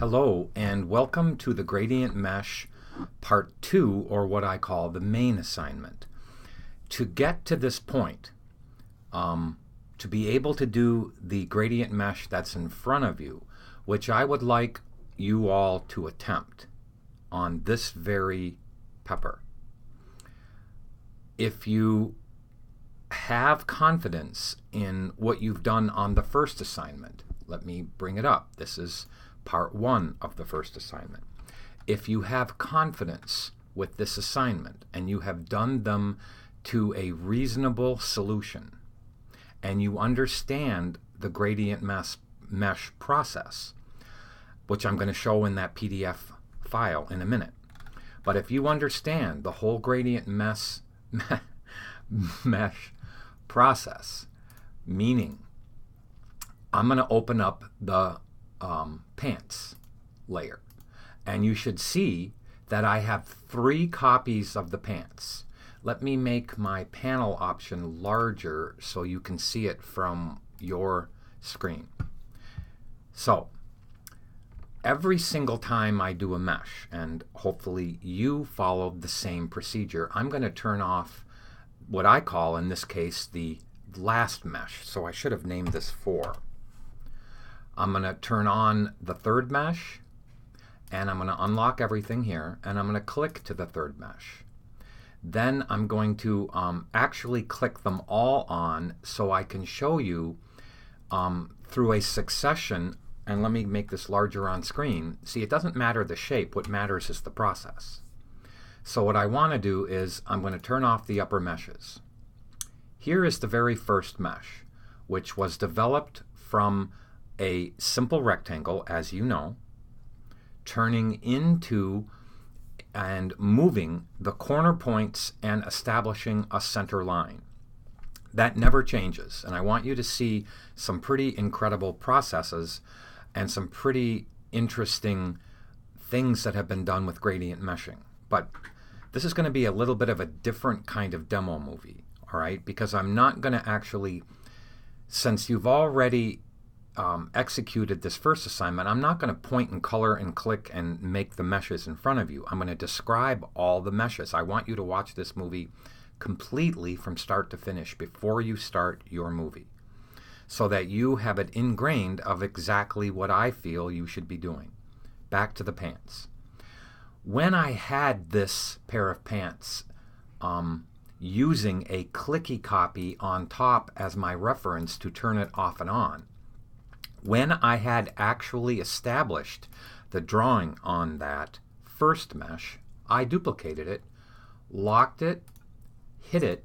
Hello and welcome to the Gradient Mesh Part 2, or what I call the main assignment. To get to this point, to be able to do the gradient mesh that's in front of you, which I would like you all to attempt on this very pepper. If you have confidence in what you've done on the first assignment, let me bring it up. This is Part 1 of the first assignment. If you have confidence with this assignment and you have done them to a reasonable solution and you understand the gradient mesh process, which I'm going to show in that PDF file in a minute, but if you understand the whole gradient mesh process, meaning I'm going to open up the pants layer, and you should see that I have 3 copies of the pants. Let me make my panel option larger so you can see it from your screen. So every single time I do a mesh, and hopefully you followed the same procedure, I'm going to turn off what I call, in this case, the last mesh. So I should have named this 4. I'm going to turn on the third mesh, and I'm going to unlock everything here, and I'm going to click to the third mesh. Then I'm going to actually click them all on so I can show you through a succession. And let me make this larger on screen. See, it doesn't matter the shape. What matters is the process. So what I want to do is I'm going to turn off the upper meshes. Here is the very first mesh, which was developed from a simple rectangle, as you know, turning into and moving the corner points and establishing a center line. That never changes, and I want you to see some pretty incredible processes and some pretty interesting things that have been done with gradient meshing. But this is going to be a little bit of a different kind of demo movie, all right? Because I'm not going to actually, since you've already executed this first assignment, I'm not going to point and color and click and make the meshes in front of you. I'm going to describe all the meshes. I want you to watch this movie completely from start to finish before you start your movie, so that you have it ingrained of exactly what I feel you should be doing. Back to the pants. When I had this pair of pants using a clicky copy on top as my reference to turn it off and on, when I had actually established the drawing on that first mesh, I duplicated it, locked it, hid it,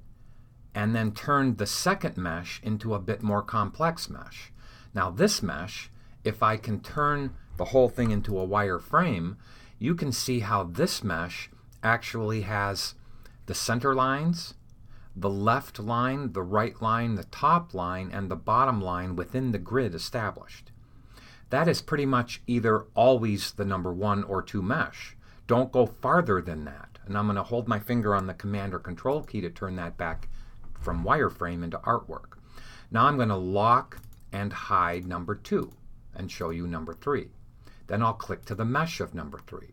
and then turned the second mesh into a bit more complex mesh. Now this mesh, if I can turn the whole thing into a wireframe, you can see how this mesh actually has the center lines, the left line, the right line, the top line, and the bottom line within the grid established. That is pretty much either always the number 1 or 2 mesh. Don't go farther than that. And I'm going to hold my finger on the Command or Control key to turn that back from wireframe into artwork. Now I'm going to lock and hide number 2 and show you number 3. Then I'll click to the mesh of number 3.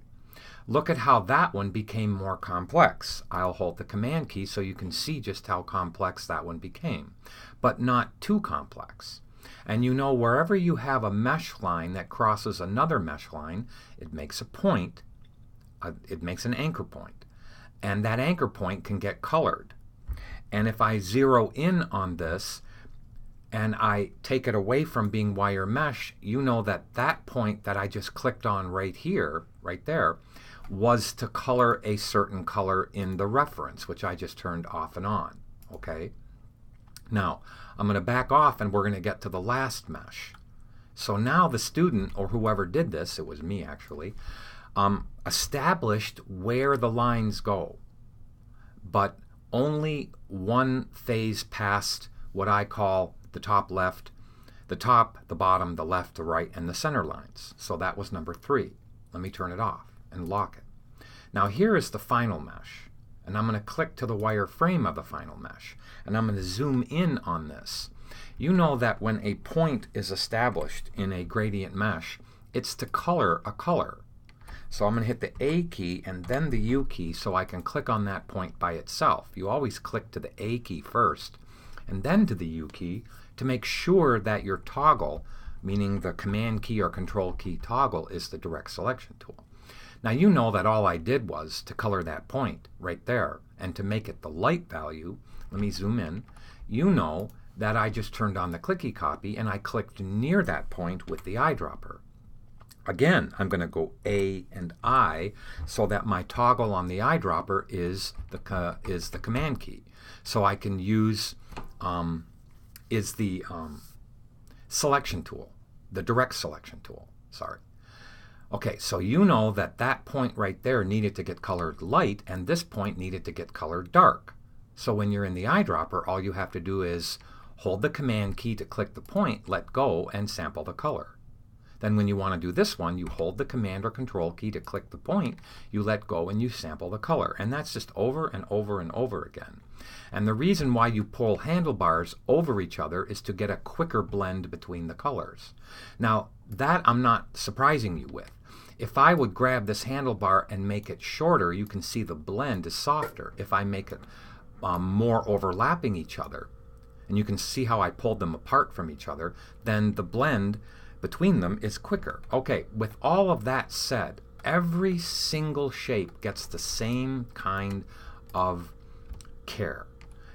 Look at how that one became more complex. I'll hold the Command key so you can see just how complex that one became, but not too complex. And you know, wherever you have a mesh line that crosses another mesh line, it makes a point, it makes an anchor point, and that anchor point can get colored. And if I zero in on this and I take it away from being wire mesh, you know that that point that I just clicked on right here, right there, was to color a certain color in the reference, which I just turned off and on. Okay? Now, I'm going to back off and we're going to get to the last mesh. So now the student, or whoever did this, it was me actually, established where the lines go, but only one phase past what I call the top left, the top, the bottom, the left, the right, and the center lines. So that was number 3. Let me turn it off and lock it. Now here is the final mesh, and I'm going to click to the wireframe of the final mesh, and I'm going to zoom in on this. You know that when a point is established in a gradient mesh, It's to color a color. So I'm going to hit the A key and then the U key so I can click on that point by itself. You always click to the A key first and then to the U key to make sure that your toggle, meaning the command key or control key toggle, is the direct selection tool. Now you know that all I did was to color that point right there, and to make it the light value, let me zoom in, you know that I just turned on the clicky copy and I clicked near that point with the eyedropper. Again, I'm going to go A and I so that my toggle on the eyedropper is the command key. So I can use selection tool, the direct selection tool, sorry. Okay, so you know that that point right there needed to get colored light and this point needed to get colored dark. So when you're in the eyedropper, all you have to do is hold the command key to click the point, let go, and sample the color. Then when you want to do this one, you hold the command or control key to click the point, you let go, and you sample the color. And that's just over and over and over again. And the reason why you pull handlebars over each other is to get a quicker blend between the colors. Now, that I'm not surprising you with. If I would grab this handlebar and make it shorter, you can see the blend is softer. If I make it more overlapping each other, and you can see how I pulled them apart from each other, then the blend between them is quicker. Okay, with all of that said, every single shape gets the same kind of care.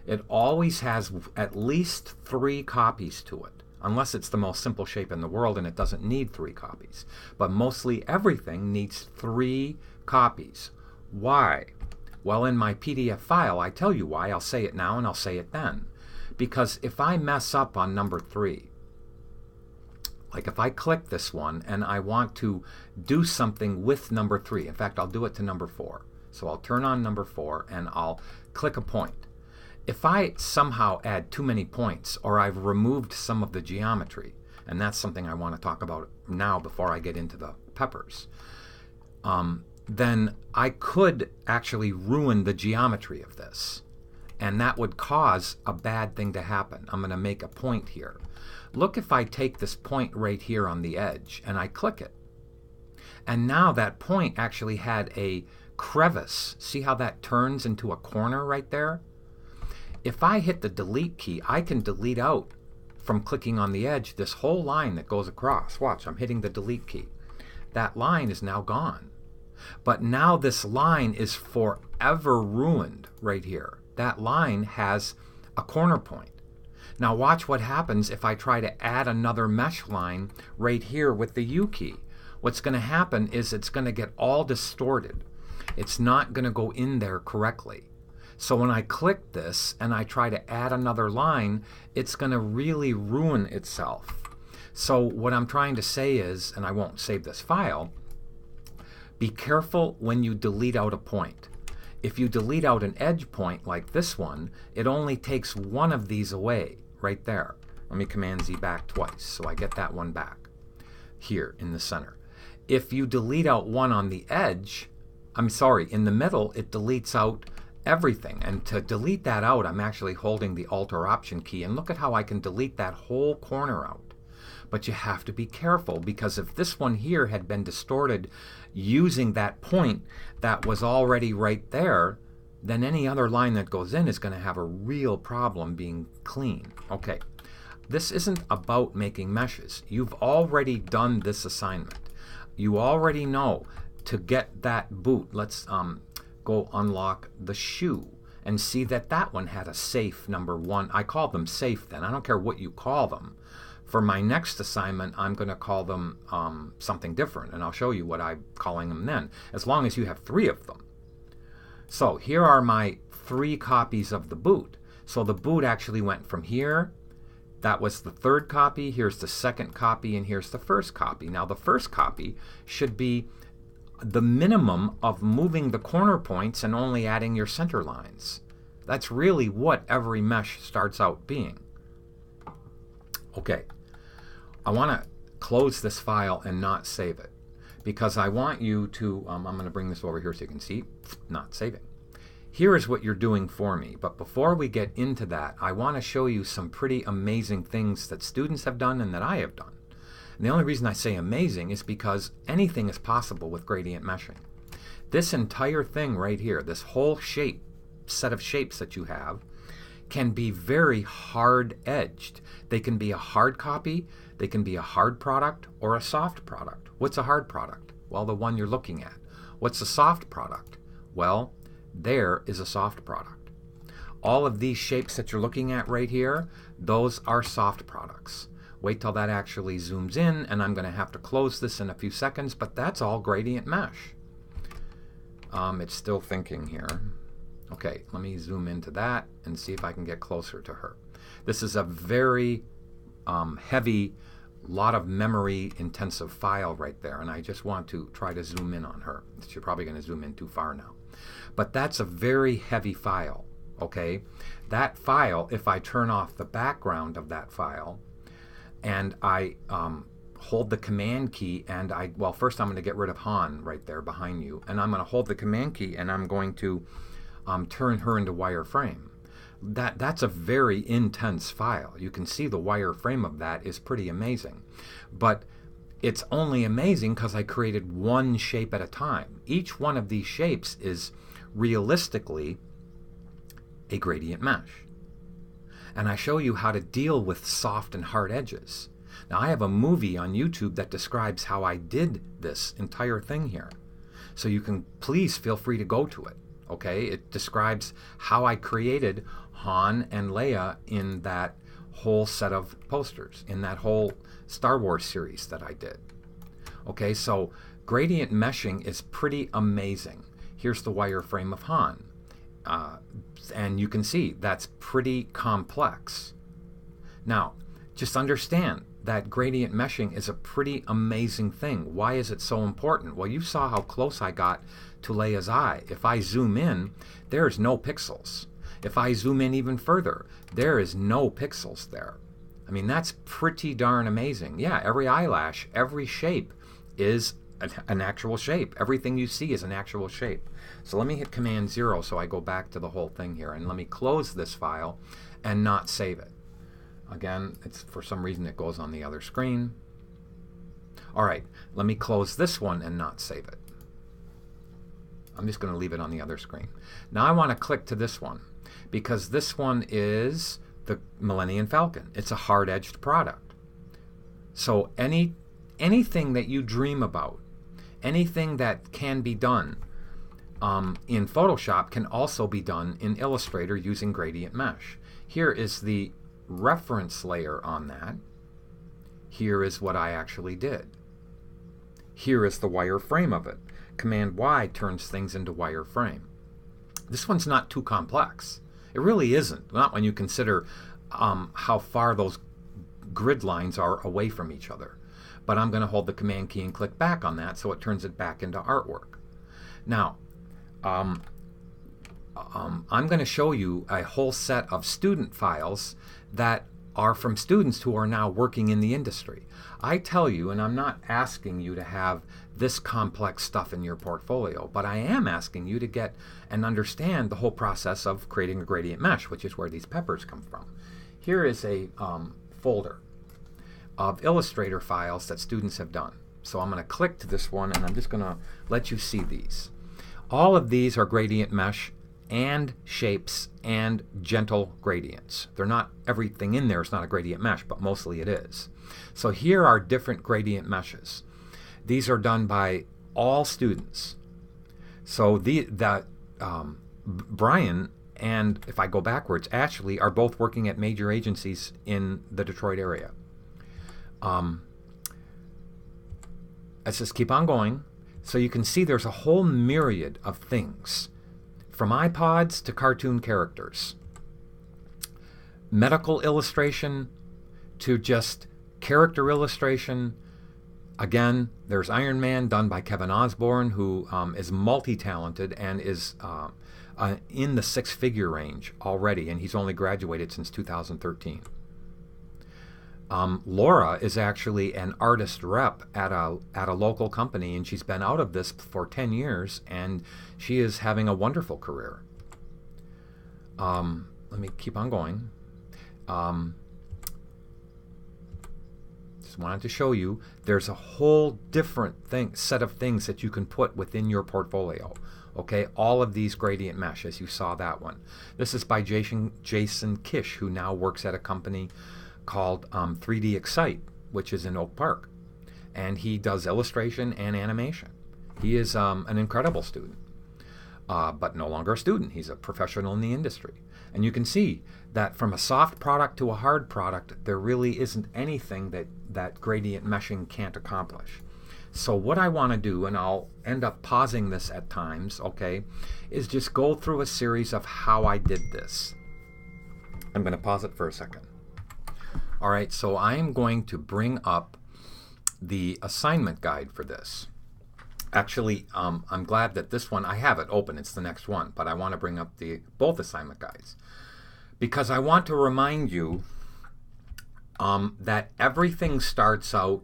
It always has at least 3 copies to it, unless it's the most simple shape in the world and it doesn't need 3 copies. But mostly everything needs 3 copies. Why? Well, in my PDF file, I tell you why. I'll say it now and I'll say it then. Because if I mess up on number 3, like if I click this one and I want to do something with number 3, in fact, I'll do it to number 4. So I'll turn on number 4 and I'll click a point. If I somehow add too many points or I've removed some of the geometry, and that's something I want to talk about now before I get into the peppers, then I could actually ruin the geometry of this. And that would cause a bad thing to happen. I'm going to make a point here. Look, if I take this point right here on the edge and I click it, and now that point actually had a crevice. See how that turns into a corner right there? If I hit the delete key, I can delete out from clicking on the edge this whole line that goes across. Watch, I'm hitting the delete key. That line is now gone. But now this line is forever ruined right here. That line has a corner point. Now watch what happens if I try to add another mesh line right here with the U key. What's going to happen is it's going to get all distorted. It's not going to go in there correctly. So when I click this and I try to add another line, it's going to really ruin itself. So what I'm trying to say is, and I won't save this file, be careful when you delete out a point. If you delete out an edge point like this one, it only takes one of these away right there. Let me Command Z back twice so I get that one back here in the center. If you delete out one on the edge, in the middle, it deletes out everything. And to delete that out, I'm actually holding the Alt or Option key, and look at how I can delete that whole corner out. But you have to be careful, because if this one here had been distorted using that point that was already right there, then any other line that goes in is going to have a real problem being clean. Okay, this isn't about making meshes. You've already done this assignment. You already know to get that boot. Let's go unlock the shoe and see that that one had a safe number 1. I call them safe then. I don't care what you call them. For my next assignment, I'm going to call them something different, and I'll show you what I'm calling them then, as long as you have 3 of them. So here are my 3 copies of the boot. So the boot actually went from here. That was the 3rd copy. Here's the 2nd copy, and here's the 1st copy. Now the 1st copy should be the minimum of moving the corner points and only adding your center lines. That's really what every mesh starts out being. Okay, I want to close this file and not save it, because I want you to, I'm going to bring this over here so you can see, not saving. Here is what you're doing for me, but before we get into that, I want to show you some pretty amazing things that students have done and that I have done. And the only reason I say amazing is because anything is possible with gradient meshing. This entire thing right here, this whole set of shapes that you have, can be very hard-edged. They can be a hard copy, they can be a hard product, or a soft product. What's a hard product? Well, the one you're looking at. What's a soft product? Well, there is a soft product. All of these shapes that you're looking at right here, those are soft products. Wait till that actually zooms in, and I'm going to have to close this in a few seconds, but that's all gradient mesh. It's still thinking here. Okay, let me zoom into that and see if I can get closer to her. This is a very heavy, lot of memory intensive file right there, and I just want to try to zoom in on her. You're probably going to zoom in too far now. But that's a very heavy file, okay? That file, if I turn off the background of that file and I hold the command key and well, first I'm going to get rid of Han right there behind you, and I'm going to hold the command key and I'm going to turn her into wireframe. That's a very intense file. You can see the wireframe of that is pretty amazing. But it's only amazing because I created one shape at a time. Each one of these shapes is realistically a gradient mesh. And I show you how to deal with soft and hard edges. Now, I have a movie on YouTube that describes how I did this entire thing here. So you can please feel free to go to it. Okay, it describes how I created Han and Leia in that whole set of posters, in that whole Star Wars series that I did. Okay, so gradient meshing is pretty amazing. Here's the wireframe of Han. And you can see that's pretty complex. Now, just understand that gradient meshing is a pretty amazing thing. Why is it so important? Well, you saw how close I got to Leia's eye. If I zoom in, there's no pixels. If I zoom in even further, there is no pixels there. I mean, that's pretty darn amazing. Yeah, every eyelash, every shape is an actual shape. Everything you see is an actual shape. So let me hit Command 0 so I go back to the whole thing here, and let me close this file and not save it. Again, it's for some reason it goes on the other screen. All right, let me close this one and not save it. I'm just going to leave it on the other screen. Now I want to click to this one because this one is the Millennium Falcon. It's a hard-edged product. So anything that you dream about, anything that can be done in Photoshop can also be done in Illustrator using gradient mesh. Here is the reference layer on that. Here is what I actually did. Here is the wireframe of it. Command Y turns things into wireframe. This one's not too complex. It really isn't, not when you consider how far those grid lines are away from each other. But I'm going to hold the command key and click back on that so it turns it back into artwork. Now, I'm going to show you a whole set of student files that are from students who are now working in the industry. I tell you, and I'm not asking you to have this complex stuff in your portfolio, but I am asking you to get and understand the whole process of creating a gradient mesh, which is where these peppers come from. Here is a folder of Illustrator files that students have done. So I'm going to click to this one, and I'm just going to let you see these. All of these are gradient mesh and shapes and gentle gradients. They're not, everything in there is not a gradient mesh, but mostly it is. So here are different gradient meshes. These are done by all students. So Brian and, if I go backwards, Ashley are both working at major agencies in the Detroit area. Let's just keep on going. So you can see there's a whole myriad of things, from iPods to cartoon characters, medical illustration to just character illustration. Again, there's Iron Man done by Kevin Osborne, who is multi-talented and is in the six-figure range already, and he's only graduated since 2013. Laura is actually an artist rep at a local company, and she's been out of this for 10 years, and she is having a wonderful career. Let me keep on going. Just wanted to show you there's a whole different set of things that you can put within your portfolio. Okay, all of these gradient mesh, as you saw that one. This is by Jason Kish, who now works at a company called 3D Excite, which is in Oak Park. And he does illustration and animation. He is an incredible student, but no longer a student. He's a professional in the industry. And you can see that from a soft product to a hard product, there really isn't anything that gradient meshing can't accomplish. So what I want to do, and I'll end up pausing this at times, okay, is just go through a series of how I did this. I'm going to pause it for a second. All right, so I am going to bring up the assignment guide for this. Actually, I'm glad that this one, I have it open, it's the next one, but I want to bring up both assignment guides because I want to remind you that everything starts out,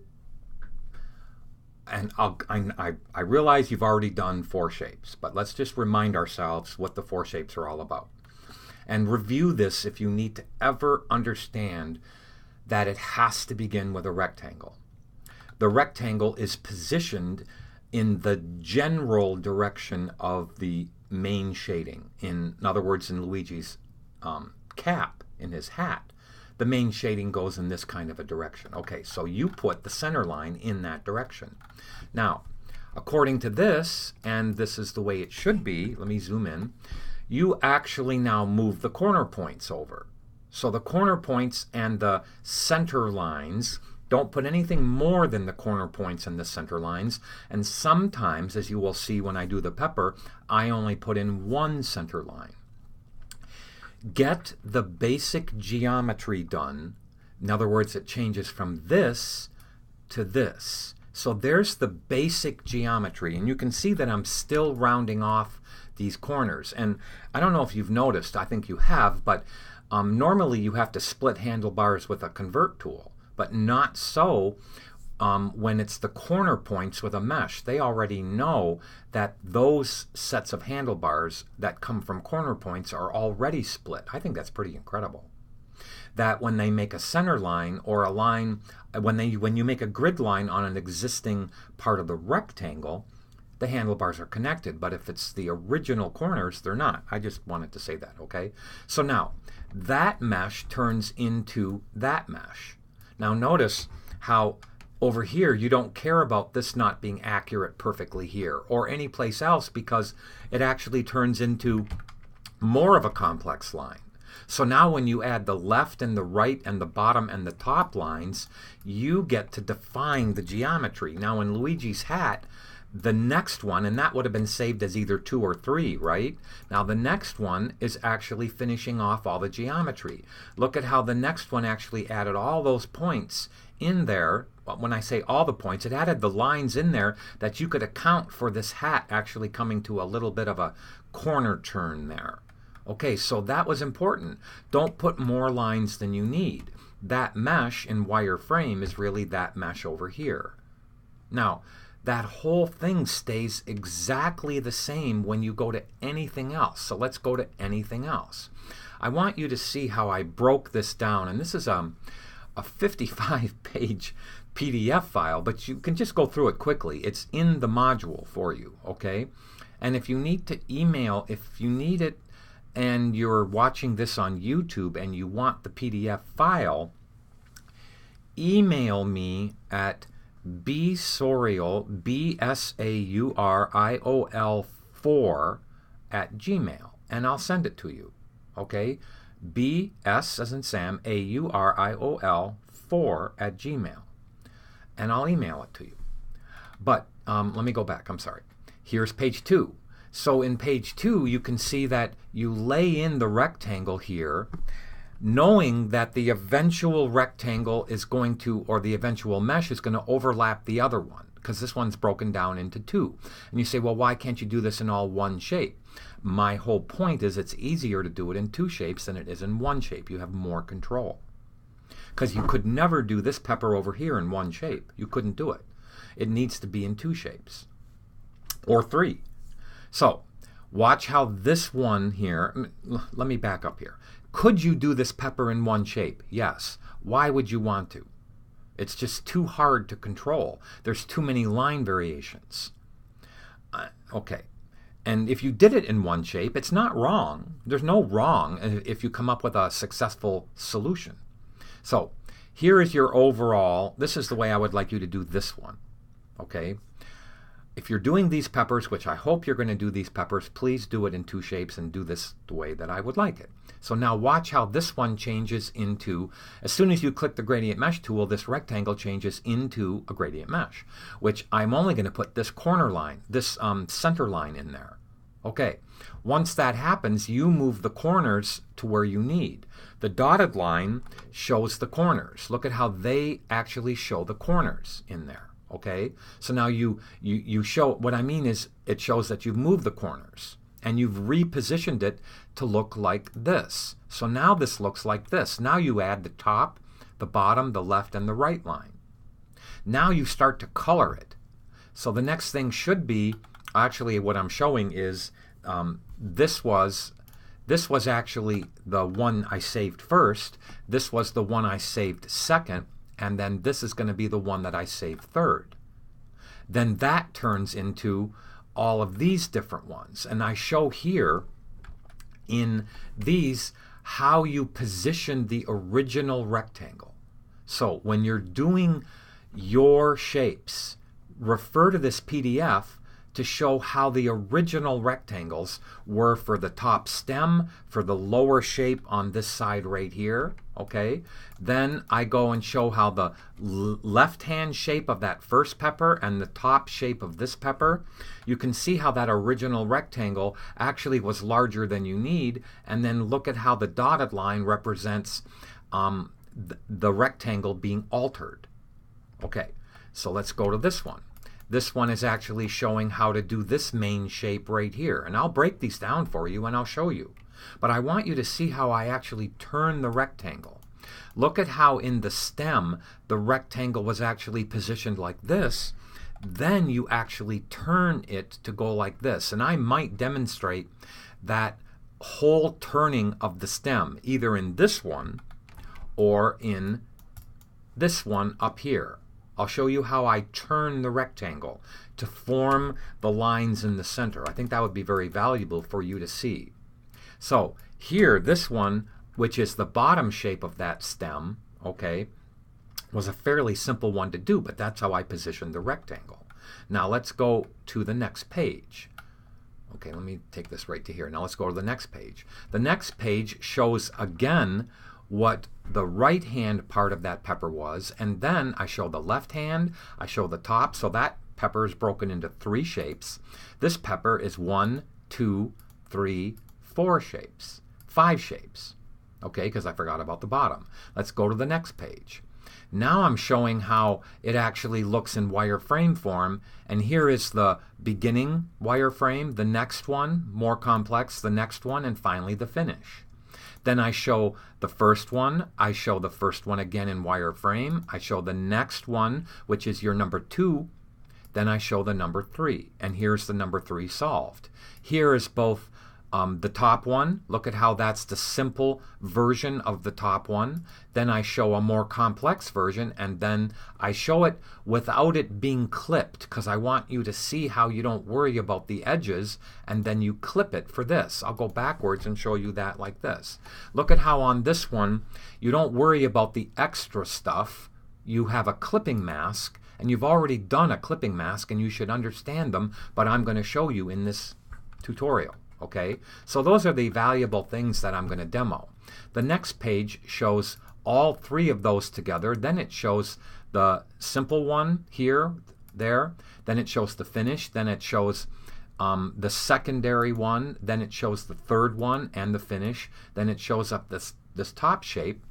and I realize you've already done 4 shapes, but let's just remind ourselves what the 4 shapes are all about. And review this if you need to ever understand that it has to begin with a rectangle. The rectangle is positioned in the general direction of the main shading. In other words, in Luigi's cap, in his hat, the main shading goes in this kind of a direction. Okay, so you put the center line in that direction. Now, according to this, and this is the way it should be, let me zoom in, you actually now move the corner points over. So the corner points and the center lines, don't put anything more than the corner points and the center lines. And sometimes, as you will see when I do the pepper, I only put in 1 center line. Get the basic geometry done. In other words, it changes from this to this. So there's the basic geometry. And you can see that I'm still rounding off these corners. And I don't know if you've noticed, I think you have, but normally you have to split handlebars with a convert tool. But not so when it's the corner points with a mesh. They already know that those sets of handlebars that come from corner points are already split. I think that's pretty incredible. That when they make a center line or a line, when you make a grid line on an existing part of the rectangle, the handlebars are connected. But if it's the original corners, they're not. I just wanted to say that, okay? So now, that mesh turns into that mesh. Now notice how over here you don't care about this not being accurate perfectly here or any place else because it actually turns into more of a complex line. So now when you add the left and the right and the bottom and the top lines, you get to define the geometry. Now in Luigi's hat, the next one, and that would have been saved as either 2 or 3, right? Now the next one is actually finishing off all the geometry. Look at how the next one actually added all those points in there. When I say all the points, it added the lines in there that you could account for this hat actually coming to a little bit of a corner turn there. Okay, so that was important. Don't put more lines than you need. That mesh in Wireframe is really that mesh over here. Now, that whole thing stays exactly the same when you go to anything else. So let's go to anything else. I want you to see how I broke this down. And this is a 55-page PDF file, but you can just go through it quickly. It's in the module for you, okay? And if you need to email, if you need it and you're watching this on YouTube and you want the PDF file, email me at bsauriol, BSAURIOL 4 at Gmail, and I'll send it to you. Okay? BS as in Sam, AURIOL 4 at Gmail, and I'll email it to you. But let me go back. I'm sorry. Here's page 2. So in page 2, you can see that you lay in the rectangle here, knowing that the eventual rectangle is going to, or the eventual mesh is going to overlap the other one, because this one's broken down into 2. And you say, well, why can't you do this in all one shape? My whole point is it's easier to do it in 2 shapes than it is in 1 shape. You have more control. Because you could never do this pepper over here in 1 shape. You couldn't do it. It needs to be in 2 shapes. Or 3. So, watch how this one here, let me back up here. Could you do this pepper in 1 shape? Yes. Why would you want to? It's just too hard to control. There's too many line variations. Okay. And if you did it in one shape, it's not wrong. There's no wrong if you come up with a successful solution. So here is your overall. This is the way I would like you to do this one. Okay. If you're doing these peppers, which I hope you're going to do these peppers, please do it in two shapes and do this the way that I would like it. So now watch how this one changes into, as soon as you click the gradient mesh tool, this rectangle changes into a gradient mesh, which I'm only going to put this corner line, this center line in there. Okay, once that happens, you move the corners to where you need. The dotted line shows the corners. Look at how they actually show the corners in there. Okay, so now you show, what I mean is it shows that you've moved the corners and you've repositioned it to look like this. So now this looks like this. Now you add the top, the bottom, the left, and the right line. Now you start to color it. So the next thing should be, actually what I'm showing is this was actually the one I saved first. This was the one I saved second. And then this is going to be the one that I save third. Then that turns into all of these different ones. And I show here in these how you position the original rectangle. So when you're doing your shapes, refer to this PDF to show how the original rectangles were for the top stem, for the lower shape on this side right here, okay? Then I go and show how the left-hand shape of that first pepper and the top shape of this pepper, you can see how that original rectangle actually was larger than you need, and then look at how the dotted line represents the rectangle being altered. Okay, so let's go to this one. This one is actually showing how to do this main shape right here. And I'll break these down for you and I'll show you. But I want you to see how I actually turn the rectangle. Look at how in the stem the rectangle was actually positioned like this. Then you actually turn it to go like this. And I might demonstrate that whole turning of the stem either in this one or in this one up here. I'll show you how I turn the rectangle to form the lines in the center. I think that would be very valuable for you to see. So here, this one, which is the bottom shape of that stem, okay, was a fairly simple one to do, but that's how I positioned the rectangle. Now let's go to the next page. Okay, let me take this right to here. Now let's go to the next page. The next page shows again what the right hand part of that pepper was, and then I show the left hand, I show the top, so that pepper is broken into 3 shapes. This pepper is 1, 2, 3, 4 shapes, 5 shapes, okay, because I forgot about the bottom. Let's go to the next page. Now I'm showing how it actually looks in wireframe form, and here is the beginning wireframe, the next one, more complex, the next one, and finally the finish. Then I show the first one, I show the first one again in wireframe, I show the next one, which is your number 2, then I show the number 3, and here's the number 3 solved. Here is both the top one, look at how that's the simple version of the top one. Then I show a more complex version, and then I show it without it being clipped, because I want you to see how you don't worry about the edges, and then you clip it for this. I'll go backwards and show you that like this. Look at how on this one, you don't worry about the extra stuff. You have a clipping mask, and you've already done a clipping mask, and you should understand them, but I'm going to show you in this tutorial. Okay, so those are the valuable things that I'm going to demo. The next page shows all 3 of those together. Then it shows the simple one here, there. Then it shows the finish. Then it shows the secondary one. Then it shows the third one and the finish. Then it shows up this top shape.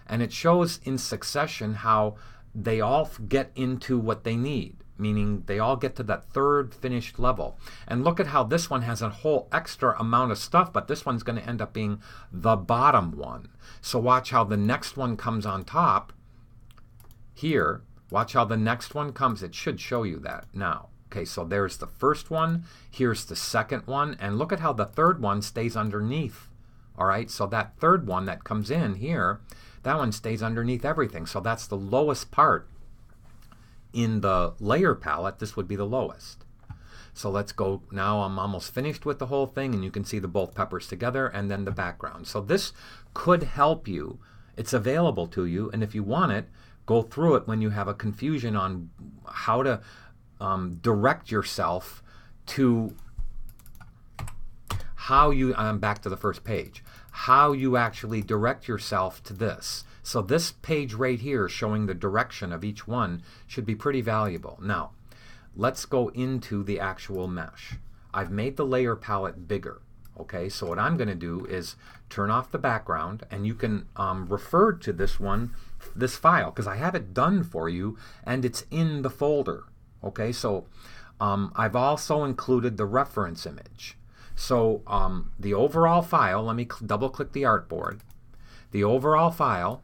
And it shows in succession how they all get into what they need, meaning they all get to that third finished level. And look at how this one has a whole extra amount of stuff, but this one's going to end up being the bottom one. So watch how the next one comes on top here. Watch how the next one comes. It should show you that now. Okay, so there's the first one. Here's the second one. And look at how the third one stays underneath. All right, so that third one that comes in here, that one stays underneath everything. So that's the lowest part in the layer palette, this would be the lowest. So let's go, now I'm almost finished with the whole thing, and you can see the both peppers together and then the background. So this could help you. It's available to you, and if you want it, go through it when you have a confusion on how to direct yourself to how you, I'm back to the first page, how you actually direct yourself to this. So this page right here showing the direction of each one should be pretty valuable. Now, let's go into the actual mesh. I've made the layer palette bigger. Okay, so what I'm going to do is turn off the background, and you can refer to this one, this file, because I have it done for you, and it's in the folder. Okay, so I've also included the reference image. So the overall file, let me double click the artboard. The overall file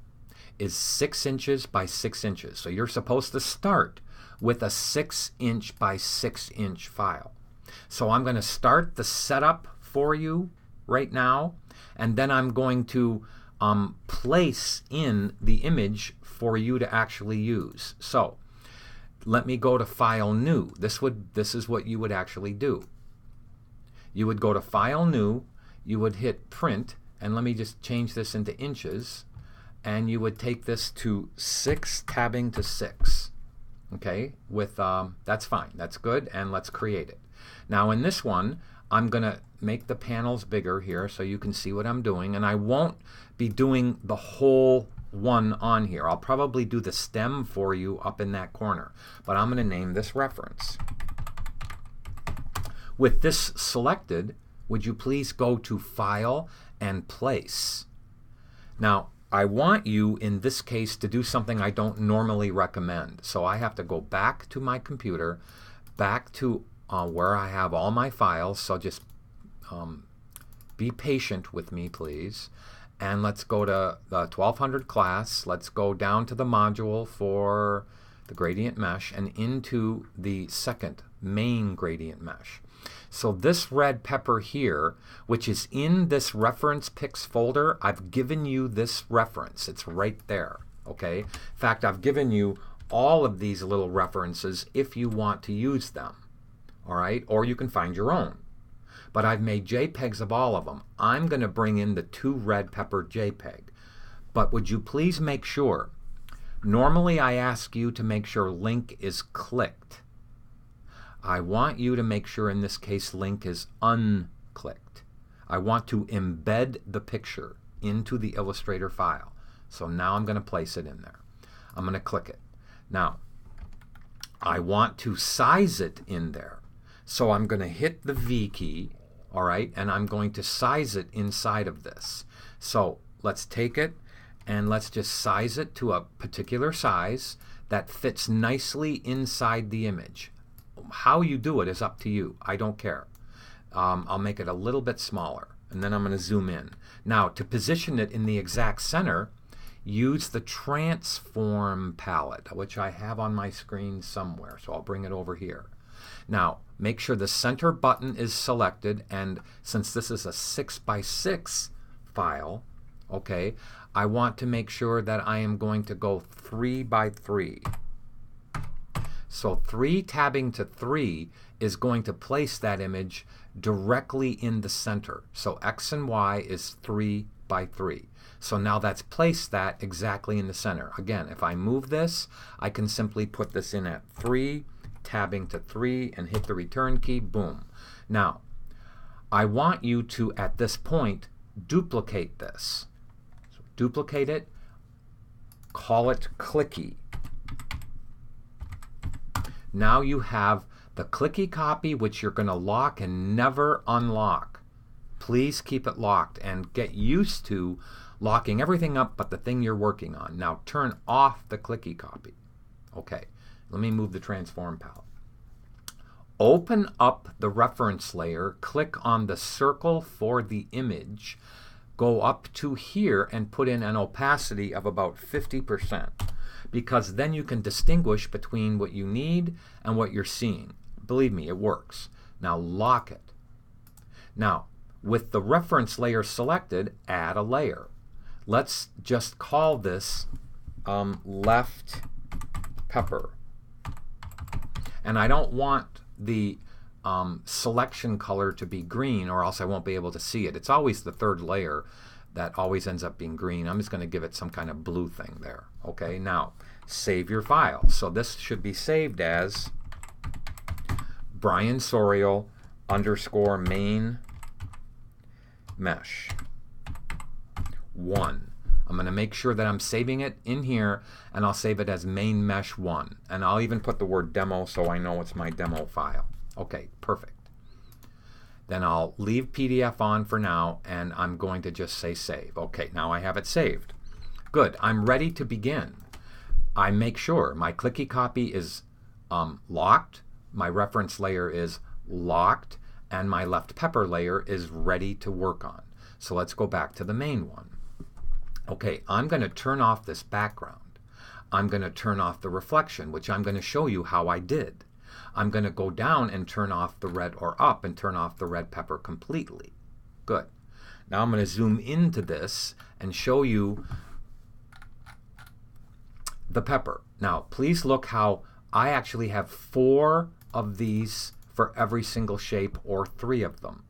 is 6 inches by 6 inches. So you're supposed to start with a 6 inch by 6 inch file. So I'm going to start the setup for you right now, and then I'm going to place in the image for you to actually use. So let me go to File New. This is what you would actually do. You would go to File New, you would hit Print, and let me just change this into inches, and you would take this to 6 tabbing to 6. Okay, with that's fine, that's good, and let's create it. Now in this one, I'm going to make the panels bigger here so you can see what I'm doing, and I won't be doing the whole one on here. I'll probably do the stem for you up in that corner, but I'm going to name this reference. With this selected, would you please go to File and Place? Now, I want you in this case to do something I don't normally recommend. So I have to go back to my computer, back to where I have all my files. So just be patient with me, please. And let's go to the 1200 class. Let's go down to the module for the gradient mesh and into the second main gradient mesh. So this red pepper here, which is in this reference pics folder, I've given you this reference. It's right there. Okay. In fact, I've given you all of these little references if you want to use them. All right, or you can find your own. But I've made JPEGs of all of them. I'm going to bring in the 2 red pepper JPEG. But would you please make sure, normally I ask you to make sure link is clicked. I want you to make sure in this case link is unclicked. I want to embed the picture into the Illustrator file. So now I'm going to place it in there. I'm going to click it. Now, I want to size it in there. So I'm going to hit the V key, all right, and I'm going to size it inside of this. So let's take it and let's just size it to a particular size that fits nicely inside the image. How you do it is up to you. I don't care. I'll make it a little bit smaller, and then I'm going to zoom in. Now, to position it in the exact center, use the transform palette, which I have on my screen somewhere, so I'll bring it over here. Now, make sure the center button is selected, and since this is a 6 by 6 file, okay, I want to make sure that I am going to go 3 by 3. So 3 tabbing to 3 is going to place that image directly in the center. So X and Y is 3 by 3. So now that's placed that exactly in the center. Again, if I move this, I can simply put this in at 3, tabbing to 3, and hit the return key, boom. Now, I want you to, at this point, duplicate this. So duplicate it, call it clicky. Now you have the clicky copy, which you're going to lock and never unlock. Please keep it locked and get used to locking everything up but the thing you're working on. Now turn off the clicky copy. Okay, let me move the transform palette. Open up the reference layer, click on the circle for the image, go up to here and put in an opacity of about 50%. Because then you can distinguish between what you need and what you're seeing. Believe me, it works. Now lock it. Now, with the reference layer selected, add a layer. Let's just call this left pepper. And I don't want the selection color to be green, or else I won't be able to see it. It's always the third layer that always ends up being green. I'm just going to give it some kind of blue thing there. Okay, now save your file. So this should be saved as Brian Sorial _ main mesh 1. I'm going to make sure that I'm saving it in here, and I'll save it as main mesh 1. And I'll even put the word demo so I know it's my demo file. Okay, perfect. Then I'll leave PDF on for now, and I'm going to just say save. Okay, now I have it saved. Good, I'm ready to begin. I make sure my clicky copy is locked, my reference layer is locked, and my left pepper layer is ready to work on. So let's go back to the main one. Okay, I'm going to turn off this background. I'm going to turn off the reflection, which I'm going to show you how I did. I'm going to go down and turn off the red, or up and turn off the red pepper completely. Good. Now I'm going to zoom into this and show you the pepper. Now please look how I actually have 4 of these for every single shape, or 3 of them.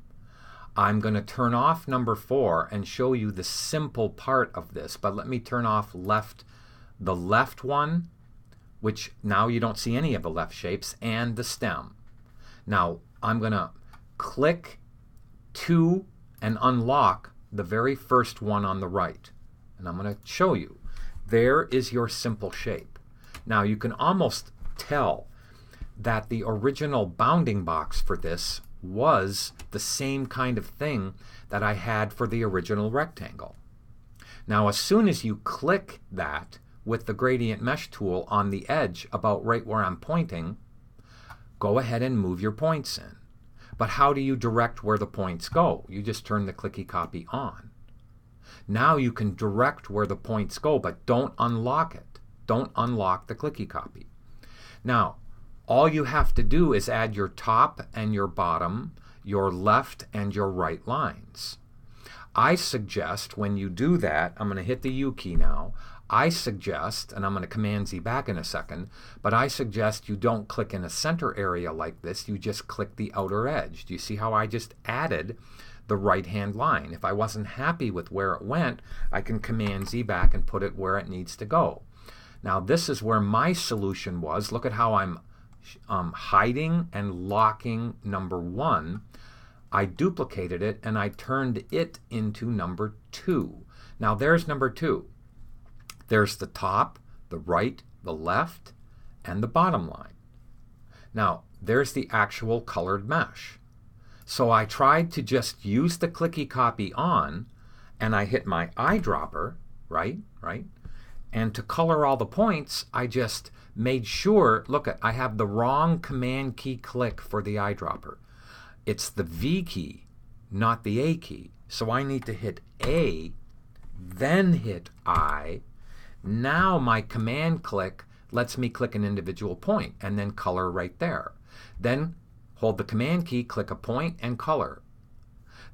I'm going to turn off number 4 and show you the simple part of this, but let me turn off the left one, which now you don't see any of the left shapes, and the stem. Now I'm going to click 2 and unlock the very first one on the right. And I'm going to show you. There is your simple shape. Now you can almost tell that the original bounding box for this was the same kind of thing that I had for the original rectangle. Now as soon as you click that with the gradient mesh tool on the edge about right where I'm pointing, go ahead and move your points in. But how do you direct where the points go? You just turn the clicky copy on. Now you can direct where the points go, but don't unlock it. Don't unlock the clicky copy. Now, all you have to do is add your top and your bottom, your left and your right lines. I suggest when you do that, I'm going to hit the U key now, I suggest, and I'm going to Command Z back in a second, but I suggest you don't click in a center area like this, you just click the outer edge. Do you see how I just added the right-hand line? If I wasn't happy with where it went, I can Command Z back and put it where it needs to go. Now this is where my solution was. Look at how I'm hiding and locking number 1. I duplicated it and I turned it into number 2. Now there's number 2. There's the top, the right, the left, and the bottom line. Now there's the actual colored mesh. So I tried to just use the clicky copy on, and I hit my eyedropper, right? And to color all the points, I just made sure, look, I have the wrong Command key click for the eyedropper. It's the V key, not the A key. So I need to hit A, then hit I. Now my Command click lets me click an individual point and then color right there. Then hold the Command key, click a point, and color.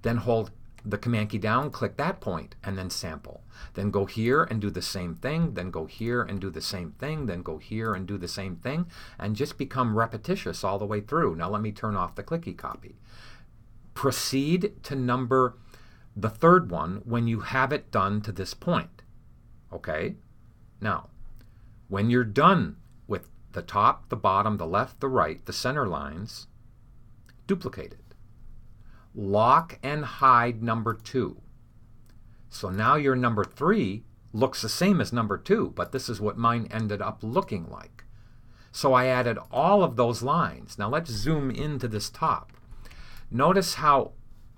Then hold the Command key down, click that point, and then sample. Then go here and do the same thing, then go here and do the same thing, then go here and do the same thing, and just become repetitious all the way through. Now let me turn off the clicky copy. Proceed to the third one when you have it done to this point. Okay? Now, when you're done with the top, the bottom, the left, the right, the center lines, duplicate it. Lock and hide number 2. So now your number 3 looks the same as number 2, but this is what mine ended up looking like. So I added all of those lines. Now let's zoom into this top. Notice how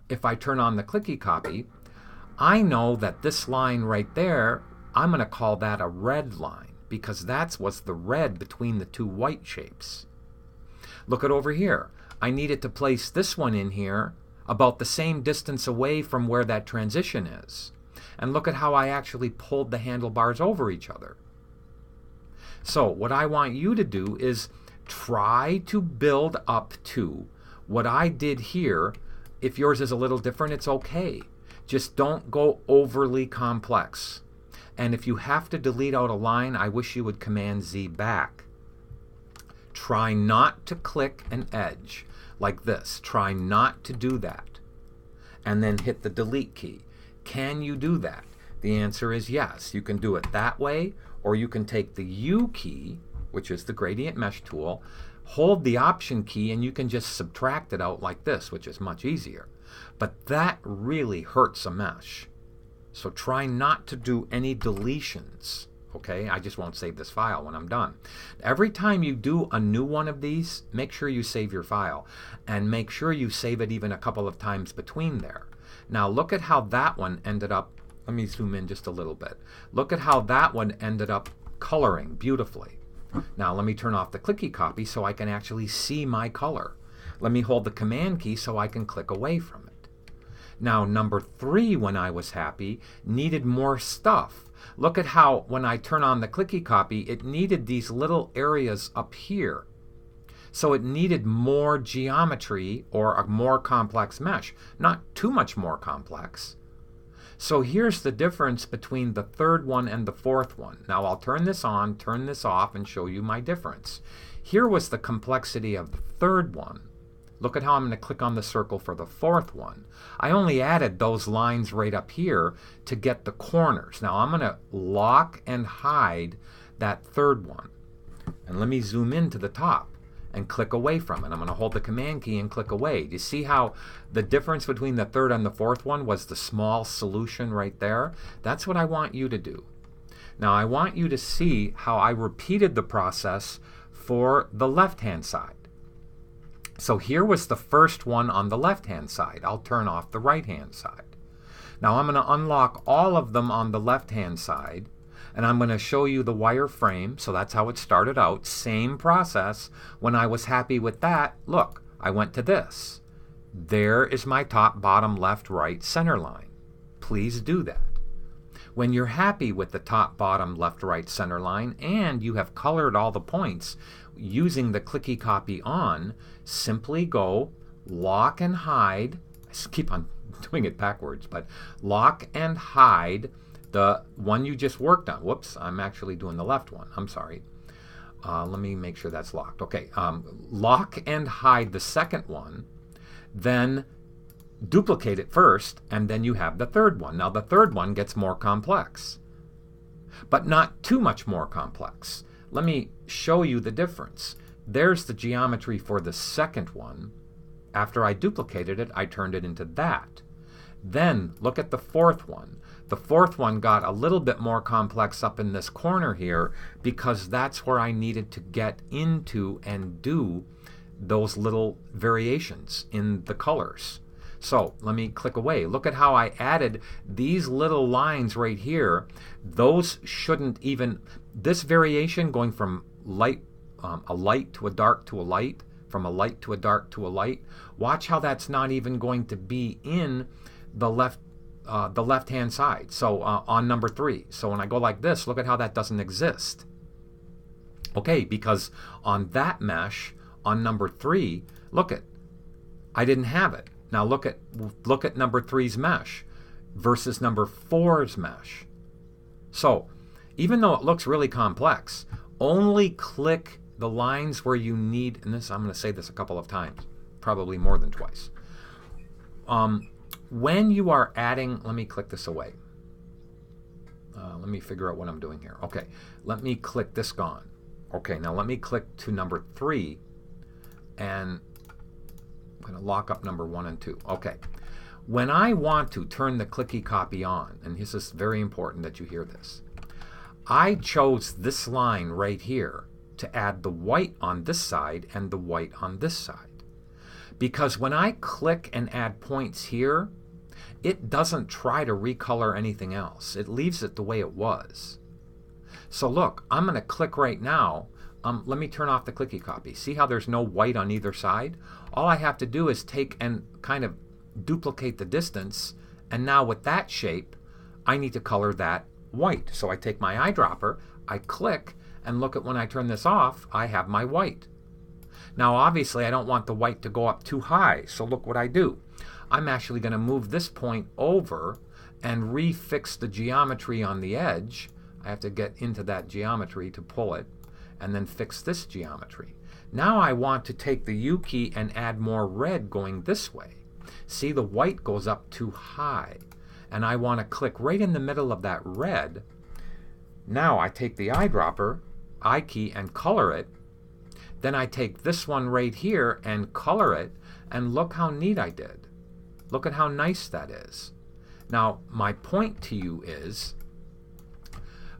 if I turn on the clicky copy, I know that this line right there, I'm going to call that a red line because that was the red between the 2 white shapes. Look at over here. I needed to place this one in here about the same distance away from where that transition is. And look at how I actually pulled the handlebars over each other. So what I want you to do is try to build up to what I did here. If yours is a little different, it's okay. Just don't go overly complex. And if you have to delete out a line, I wish you would Command Z back. try not to click an edge like this. Try not to do that. And then hit the delete key. Can you do that? The answer is yes. You can do it that way, or you can take the U key, which is the gradient mesh tool, hold the option key, and you can just subtract it out like this, which is much easier. But that really hurts a mesh. So try not to do any deletions. Okay, I just won't save this file when I'm done. Every time you do a new one of these, make sure you save your file, and make sure you save it even a couple of times between there. Now look at how that one ended up. Let me zoom in just a little bit. Look at how that one ended up coloring beautifully. Now let me turn off the clicky copy so I can actually see my color. Let me hold the command key so I can click away from it. Now number 3, when I was happy, needed more stuff. Look at how when I turn on the clicky copy, it needed these little areas up here. So it needed more geometry or a more complex mesh. Not too much more complex. So here's the difference between the third one and the fourth one. Now I'll turn this on, turn this off, and show you my difference. Here was the complexity of the third one. Look at how I'm going to click on the circle for the fourth one. I only added those lines right up here to get the corners. Now I'm going to lock and hide that third one. And let me zoom in to the top and click away from it. I'm going to hold the command key and click away. Do you see how the difference between the third and the fourth one was the small solution right there? That's what I want you to do. Now I want you to see how I repeated the process for the left-hand side. So here was the first one on the left-hand side. I'll turn off the right-hand side. Now I'm going to unlock all of them on the left-hand side, and I'm going to show you the wireframe. So that's how it started out. Same process. When I was happy with that, look, I went to this. There is my top, bottom, left, right, center line. Please do that. When you're happy with the top, bottom, left, right, center line, and you have colored all the points using the clicky copy on, simply go lock and hide. I keep on doing it backwards, but lock and hide the one you just worked on. Whoops, I'm actually doing the left one. I'm sorry. Let me make sure that's locked. Okay, lock and hide the second one, then duplicate it first, and then you have the third one. Now the third one gets more complex, but not too much more complex. Let me show you the difference. There's the geometry for the second one. After I duplicated it, I turned it into that. Then look at the fourth one. The fourth one got a little bit more complex up in this corner here because that's where I needed to get into and do those little variations in the colors. So let me click away. Look at how I added these little lines right here. Those shouldn't even, this variation going from light, a light to a dark to a light, from a light to a dark to a light, watch how that's not even going to be in the left-hand side. So on number 3. So when I go like this, look at how that doesn't exist. Okay, because on that mesh, on number 3, look at, I didn't have it. Now look at number 3's mesh versus number 4's mesh. So even though it looks really complex, only click the lines where you need, and this I'm going to say this a couple of times, probably more than twice. When you are adding, let me click this away. Let me figure out what I'm doing here. Okay, let me click this gone. Okay, now let me click to number 3, and I'm going to lock up number 1 and 2. Okay, when I want to turn the clicky copy on, and this is very important that you hear this, I chose this line right here to add the white on this side and the white on this side. Because when I click and add points here, it doesn't try to recolor anything else. It leaves it the way it was. So look, I'm going to click right now. Let me turn off the clicky copy. See how there's no white on either side? All I have to do is take and kind of duplicate the distance, and now with that shape, I need to color that white. So I take my eyedropper, I click, and look at when I turn this off, I have my white. Now obviously I don't want the white to go up too high, so look what I do. I'm actually going to move this point over and refix the geometry on the edge. I have to get into that geometry to pull it, and then fix this geometry. Now I want to take the U key and add more red going this way. See, the white goes up too high, and I want to click right in the middle of that red. Now I take the eyedropper, I key, and color it. Then I take this one right here and color it, and look how neat I did. Look at how nice that is. Now, my point to you is,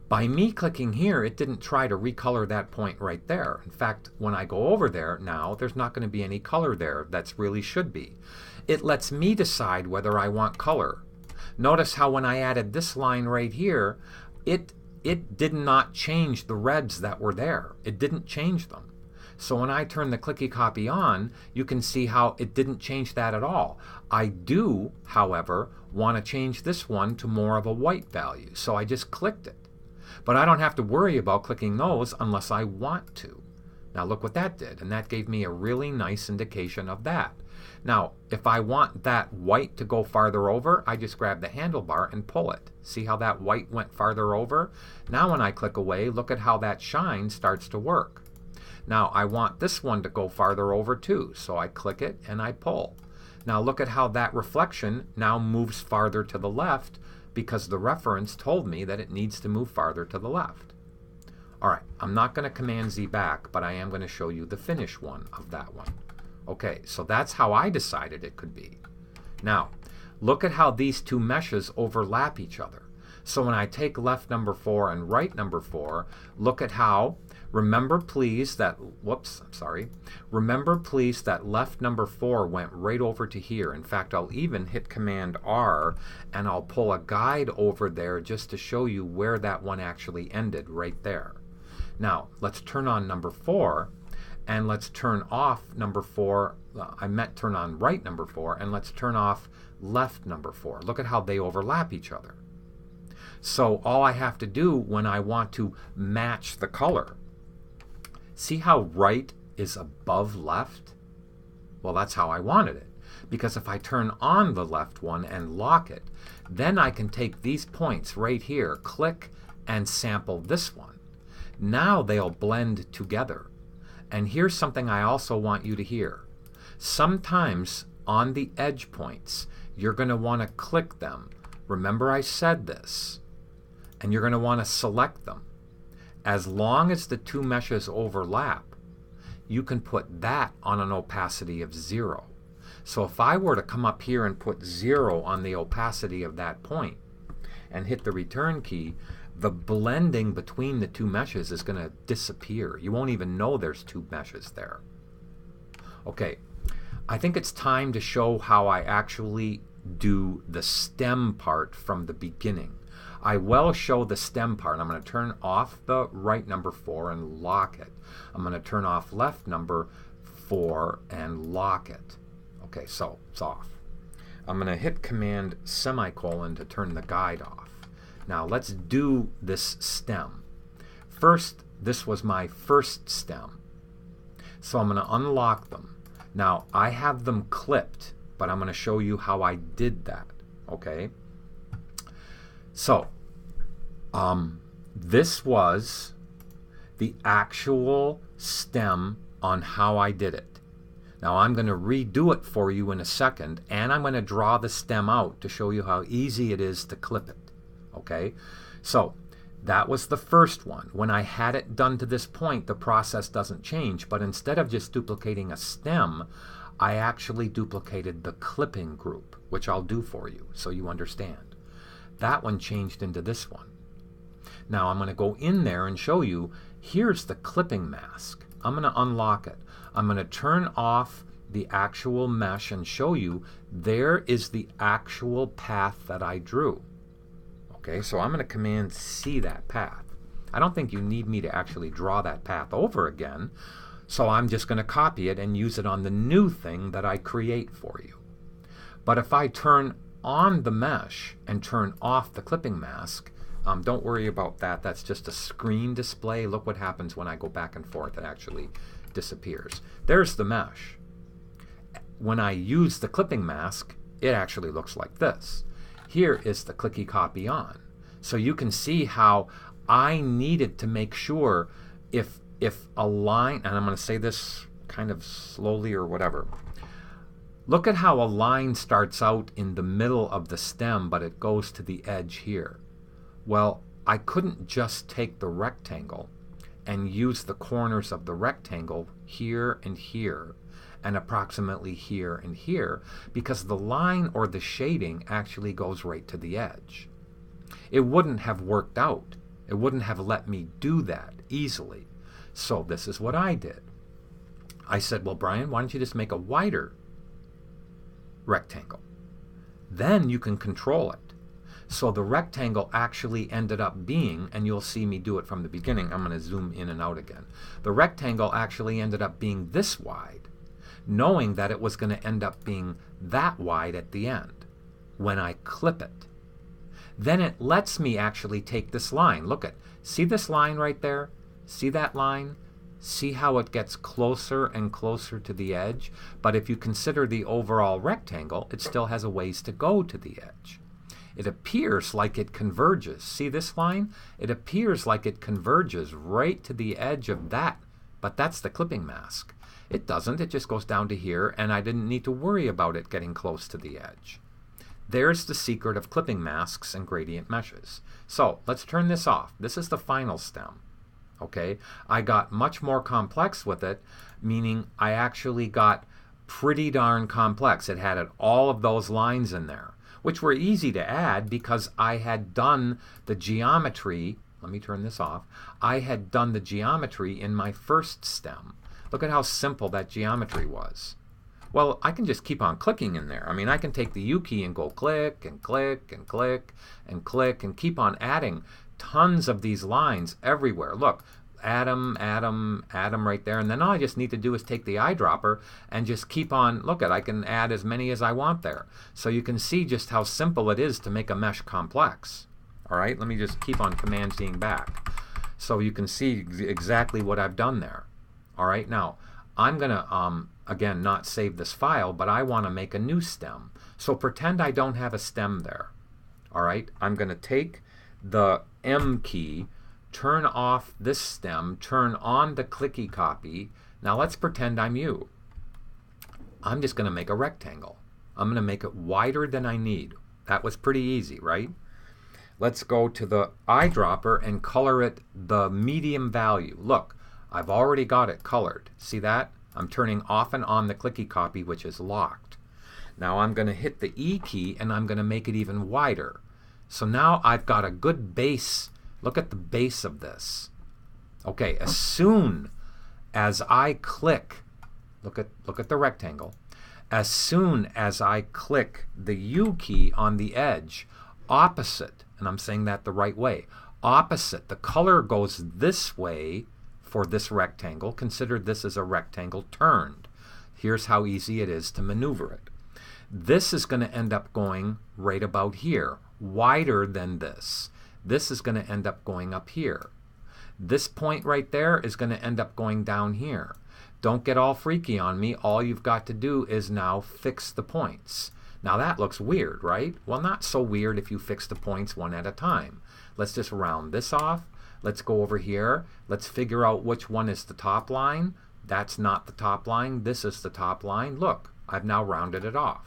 by me clicking here, it didn't try to recolor that point right there. In fact, when I go over there now, there's not going to be any color there. That's really should be. It lets me decide whether I want color. Notice how when I added this line right here, it did not change the reds that were there. It didn't change them. So when I turn the clicky copy on, you can see how it didn't change that at all. I do, however, want to change this one to more of a white value. So I just clicked it. But I don't have to worry about clicking those unless I want to. Now look what that did, and that gave me a really nice indication of that. Now, if I want that white to go farther over, I just grab the handlebar and pull it. See how that white went farther over? Now when I click away, look at how that shine starts to work. Now I want this one to go farther over too, so I click it and I pull. Now look at how that reflection now moves farther to the left, because the reference told me that it needs to move farther to the left. Alright, I'm not going to Command Z back, but I am going to show you the finish one of that one. Okay, so that's how I decided it could be. Now, look at how these two meshes overlap each other. So when I take left number 4 and right number 4, look at how, remember please that left number 4 went right over to here. In fact, I'll even hit Command R and I'll pull a guide over there just to show you where that one actually ended right there. Now, let's turn on number 4 and let's turn off number 4. I meant turn on right number 4, and let's turn off left number 4. Look at how they overlap each other. So all I have to do when I want to match the color, see how right is above left? Well, that's how I wanted it. Because if I turn on the left one and lock it, then I can take these points right here, click, and sample this one. Now they'll blend together. And here's something I also want you to hear. Sometimes on the edge points, you're going to want to click them. Remember I said this. And you're going to want to select them. As long as the two meshes overlap, you can put that on an opacity of 0. So if I were to come up here and put 0 on the opacity of that point and hit the return key, the blending between the two meshes is going to disappear. You won't even know there's two meshes there. Okay, I think it's time to show how I actually do the stem part from the beginning. I will show the stem part. I'm going to turn off the right number 4 and lock it. I'm going to turn off left number 4 and lock it. Okay, so it's off. I'm going to hit Command semicolon to turn the guide off. Now let's do this stem. First, this was my first stem. So I'm going to unlock them. Now I have them clipped, but I'm going to show you how I did that. Okay? So, this was the actual stem on how I did it. Now I'm going to redo it for you in a second, and I'm going to draw the stem out to show you how easy it is to clip it. Okay? So, that was the first one. When I had it done to this point, the process doesn't change, but instead of just duplicating a stem, I actually duplicated the clipping group, which I'll do for you so you understand. That one changed into this one. Now I'm going to go in there and show you, here's the clipping mask. I'm going to unlock it. I'm going to turn off the actual mesh and show you there is the actual path that I drew. Okay, so I'm going to Command C that path. I don't think you need me to actually draw that path over again, so I'm just going to copy it and use it on the new thing that I create for you. But if I turn on the mesh and turn off the clipping mask, don't worry about that. That's just a screen display. Look what happens when I go back and forth. It actually disappears. There's the mesh. When I use the clipping mask, it actually looks like this. Here is the clicky copy on. So you can see how I needed to make sure if if a line, and I'm going to say this kind of slowly or whatever, look at how a line starts out in the middle of the stem, but it goes to the edge here. Well, I couldn't just take the rectangle and use the corners of the rectangle here and here and approximately here and here, because the line or the shading actually goes right to the edge. It wouldn't have worked out. It wouldn't have let me do that easily. So this is what I did. I said, well, Brian, why don't you just make a wider rectangle? Then you can control it. So the rectangle actually ended up being, and you'll see me do it from the beginning, I'm going to zoom in and out again. The rectangle actually ended up being this wide, knowing that it was going to end up being that wide at the end when I clip it. Then it lets me actually take this line. Look at, see this line right there? See that line? See how it gets closer and closer to the edge? But if you consider the overall rectangle, it still has a ways to go to the edge. It appears like it converges. See this line? It appears like it converges right to the edge of that, but that's the clipping mask. It doesn't. It just goes down to here, and I didn't need to worry about it getting close to the edge. There's the secret of clipping masks and gradient meshes. So let's turn this off. This is the final stem. Okay, I got much more complex with it, meaning I actually got pretty darn complex. It had all of those lines in there, which were easy to add because I had done the geometry. Let me turn this off. I had done the geometry in my first stem. Look at how simple that geometry was. Well, I can just keep on clicking in there. I mean, I can take the U key and go click and click and click and click and keep on adding tons of these lines everywhere. Look, atom, atom, atom right there. And then all I just need to do is take the eyedropper and just keep on, look at, I can add as many as I want there. So you can see just how simple it is to make a mesh complex. All right, let me just keep on Command-Zing back. So you can see exactly what I've done there. All right, now I'm going to, again, not save this file, but I want to make a new stem. So pretend I don't have a stem there. All right, I'm going to take the M key, turn off this stem, turn on the clicky copy. Now let's pretend I'm you. I'm just going to make a rectangle. I'm going to make it wider than I need. That was pretty easy, right? Let's go to the eyedropper and color it the medium value. Look, I've already got it colored. See that? I'm turning off and on the clicky copy, which is locked. Now I'm going to hit the E key and I'm going to make it even wider. So now I've got a good base. Look at the base of this. Okay, as soon as I click, look at the rectangle. As soon as I click the U key on the edge, opposite, and I'm saying that the right way, opposite, the color goes this way for this rectangle. Consider this as a rectangle turned. Here's how easy it is to maneuver it. This is going to end up going right about here, wider than this. This is going to end up going up here. This point right there is going to end up going down here. Don't get all freaky on me. All you've got to do is now fix the points. Now that looks weird, right? Well, not so weird if you fix the points one at a time. Let's just round this off. Let's go over here. Let's figure out which one is the top line. That's not the top line. This is the top line. Look, I've now rounded it off.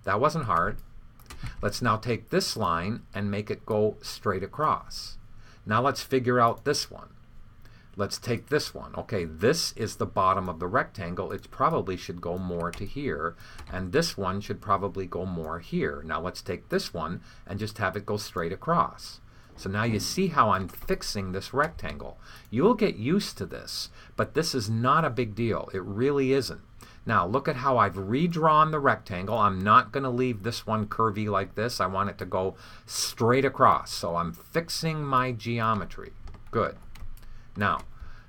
That wasn't hard. Let's now take this line and make it go straight across. Now let's figure out this one. Let's take this one. Okay, this is the bottom of the rectangle. It probably should go more to here, and this one should probably go more here. Now let's take this one and just have it go straight across. So now you see how I'm fixing this rectangle. You'll get used to this, but this is not a big deal. It really isn't. Now look at how I've redrawn the rectangle. I'm not going to leave this one curvy like this. I want it to go straight across. So I'm fixing my geometry. Good. Now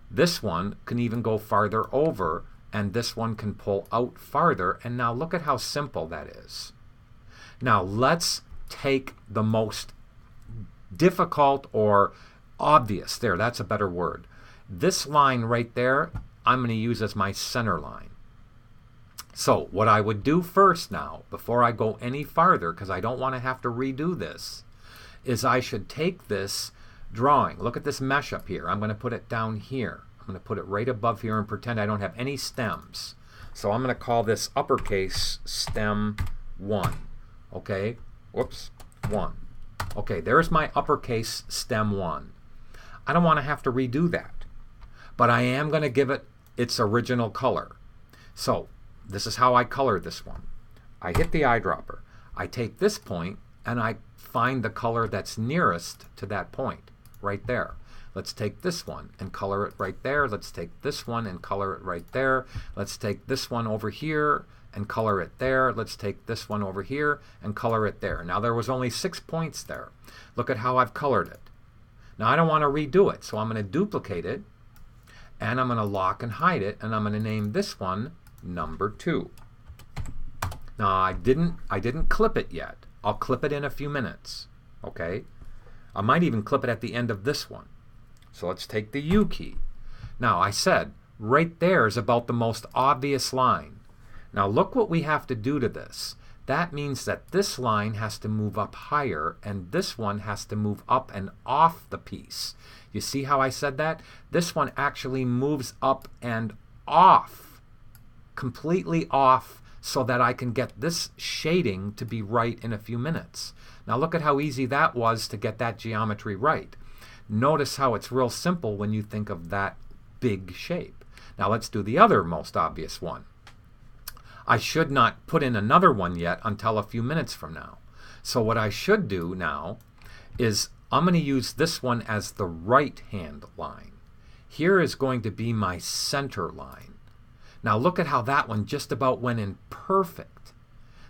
this one can even go farther over, and this one can pull out farther. And now look at how simple that is. Now let's take the most difficult or obvious, there, that's a better word. This line right there, I'm going to use as my center line. So what I would do first now, before I go any farther, because I don't want to have to redo this, is I should take this drawing. Look at this mesh up here. I'm going to put it down here. I'm going to put it right above here and pretend I don't have any stems. So I'm going to call this uppercase stem 1. Okay, whoops, 1. Okay, there's my uppercase stem 1. I don't want to have to redo that, but I am going to give it its original color. So this is how I color this one. I hit the eyedropper. I take this point and I find the color that's nearest to that point right there. Let's take this one and color it right there. Let's take this one and color it right there. Let's take this one over here and color it there. Let's take this one over here and color it there. Now there was only 6 points there. Look at how I've colored it. Now I don't want to redo it, so I'm going to duplicate it and I'm going to lock and hide it, and I'm going to name this one number 2. Now I didn't clip it yet. I'll clip it in a few minutes. Okay? I might even clip it at the end of this one. So let's take the U key. Now I said right there is about the most obvious line. Now look what we have to do to this. That means that this line has to move up higher and this one has to move up and off the piece. You see how I said that? This one actually moves up and off, completely off, so that I can get this shading to be right in a few minutes. Now look at how easy that was to get that geometry right. Notice how it's real simple when you think of that big shape. Now let's do the other most obvious one. I should not put in another one yet until a few minutes from now. So what I should do now is I'm going to use this one as the right hand line. Here is going to be my center line. Now look at how that one just about went in perfect.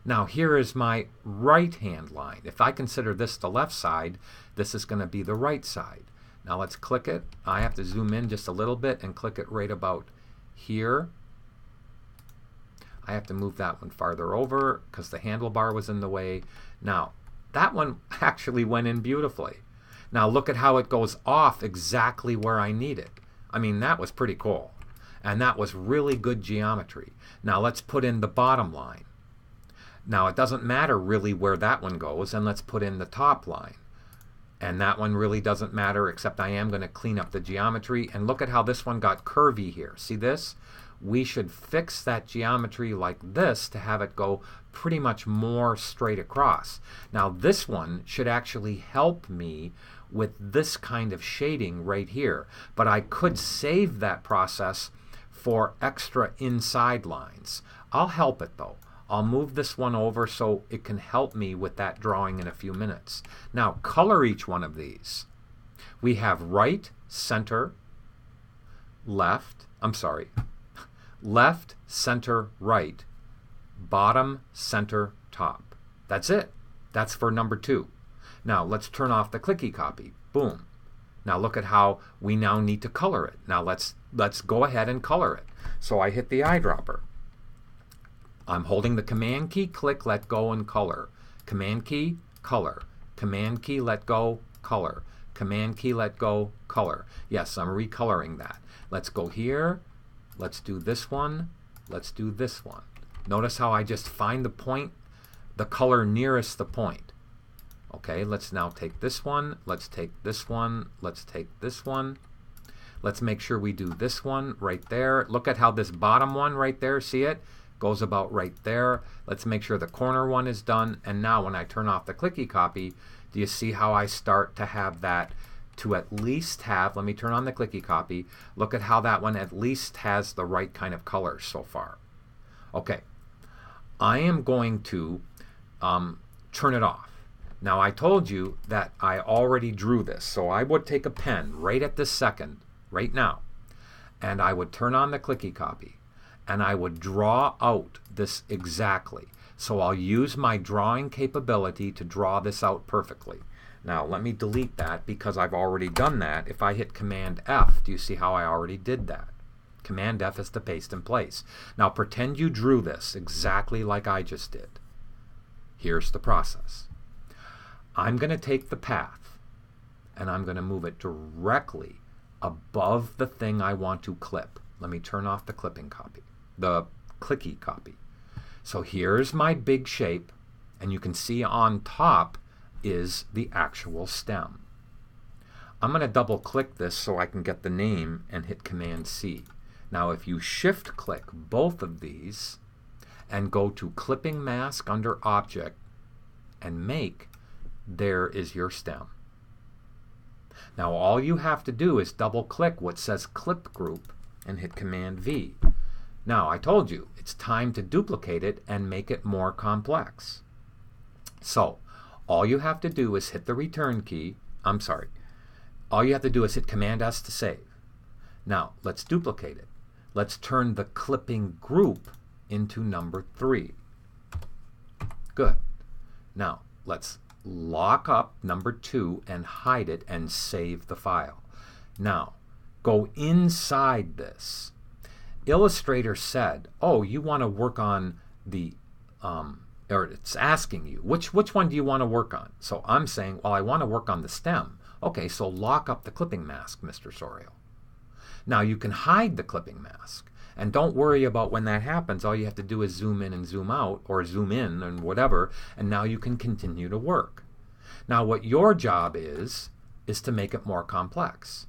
Now here is my right hand line. If I consider this the left side, this is going to be the right side. Now let's click it. I have to zoom in just a little bit and click it right about here. I have to move that one farther over because the handlebar was in the way. Now that one actually went in beautifully. Now look at how it goes off exactly where I need it. I mean, that was pretty cool. And that was really good geometry. Now let's put in the bottom line. Now it doesn't matter really where that one goes, and let's put in the top line. And that one really doesn't matter, except I am going to clean up the geometry. And look at how this one got curvy here. See this? We should fix that geometry like this to have it go pretty much more straight across. Now this one should actually help me with this kind of shading right here. But I could save that process for extra inside lines. I'll help it though. I'll move this one over so it can help me with that drawing in a few minutes. Now color each one of these. We have right, center, left, left, center, right, bottom, center, top. That's it. That's for number 2. Now let's turn off the clicky copy. Boom. Now look at how we now need to color it. Now let's go ahead and color it. So I hit the eyedropper. I'm holding the command key, click, let go, and color. Command key, color. Command key, let go, color. Command key, let go, color. Yes, I'm recoloring that. Let's go here. Let's do this one. Let's do this one. Notice how I just find the point, the color nearest the point. Okay, let's now take this one. Let's take this one. Let's take this one. Let's make sure we do this one right there. Look at how this bottom one right there, see it? Goes about right there. Let's make sure the corner one is done. And now when I turn off the clicky copy, do you see how I start to have that to at least have, let me turn on the clicky copy, look at how that one at least has the right kind of colors so far. Okay, I am going to turn it off. Now I told you that I already drew this, so I would take a pen right at this second, right now, and I would turn on the clicky copy and I would draw out this exactly. So I'll use my drawing capability to draw this out perfectly. Now let me delete that because I've already done that. If I hit Command F, do you see how I already did that? Command F is to paste in place. Now pretend you drew this exactly like I just did. Here's the process. I'm going to take the path and I'm going to move it directly above the thing I want to clip. Let me turn off the clipping copy, the clicky copy. So here's my big shape, and you can see on top is the actual stem. I'm going to double click this so I can get the name and hit Command C. Now if you shift click both of these and go to Clipping Mask under Object and Make, there is your stem. Now all you have to do is double click what says Clip Group and hit Command V. Now I told you it's time to duplicate it and make it more complex. So all you have to do is hit the return key. All you have to do is hit Command S to save. Now let's duplicate it. Let's turn the clipping group into number 3. Good. Now let's lock up number 2 and hide it and save the file. Now go inside this. Illustrator said, oh, you want to work on the or it's asking you which one do you want to work on. So I'm saying, well, I want to work on the stem. Okay, so lock up the clipping mask, Mr. Sorio. Now you can hide the clipping mask, and don't worry about when that happens. All you have to do is zoom in and zoom out, or zoom in and whatever, and now you can continue to work. Now what your job is to make it more complex.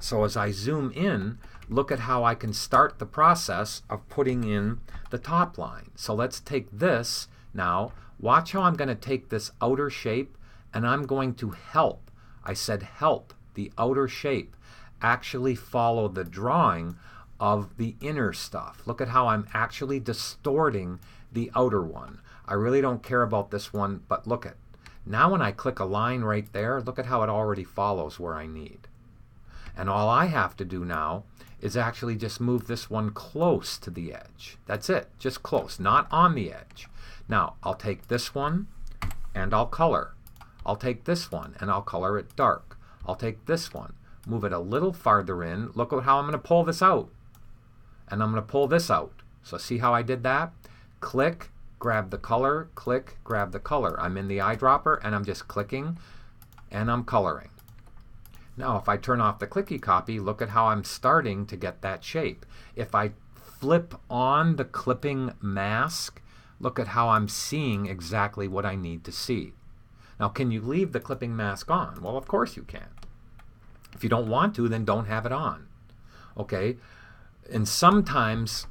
So as I zoom in, look at how I can start the process of putting in the top line. So let's take this now. Watch how I'm going to take this outer shape and I'm going to help. I said help the outer shape actually follow the drawing of the inner stuff. Look at how I'm actually distorting the outer one. I really don't care about this one, but look at. Now when I click a line right there, look at how it already follows where I need. And all I have to do now is actually just move this one close to the edge. That's it, just close, not on the edge. Now I'll take this one and I'll color. I'll take this one and I'll color it dark. I'll take this one, move it a little farther in. Look at how I'm going to pull this out. And I'm going to pull this out. So see how I did that? Click, grab the color, click, grab the color. I'm in the eyedropper and I'm just clicking and I'm coloring. Now if I turn off the clicky copy, look at how I'm starting to get that shape. If I flip on the clipping mask, look at how I'm seeing exactly what I need to see. Now can you leave the clipping mask on? Well, of course you can. If you don't want to, then don't have it on. Okay? And sometimes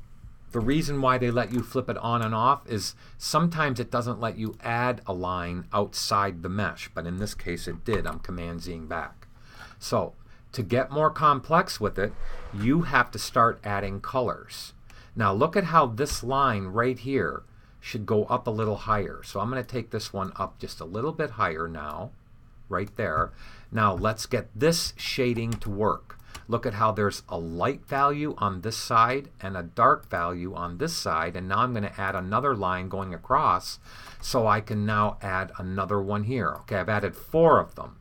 the reason why they let you flip it on and off is sometimes it doesn't let you add a line outside the mesh, but in this case it did. I'm Command-Zing back. So to get more complex with it, you have to start adding colors. Now look at how this line right here should go up a little higher. So I'm going to take this one up just a little bit higher now, right there. Now let's get this shading to work. Look at how there's a light value on this side and a dark value on this side, and now I'm going to add another line going across so I can now add another one here. Okay, I've added 4 of them.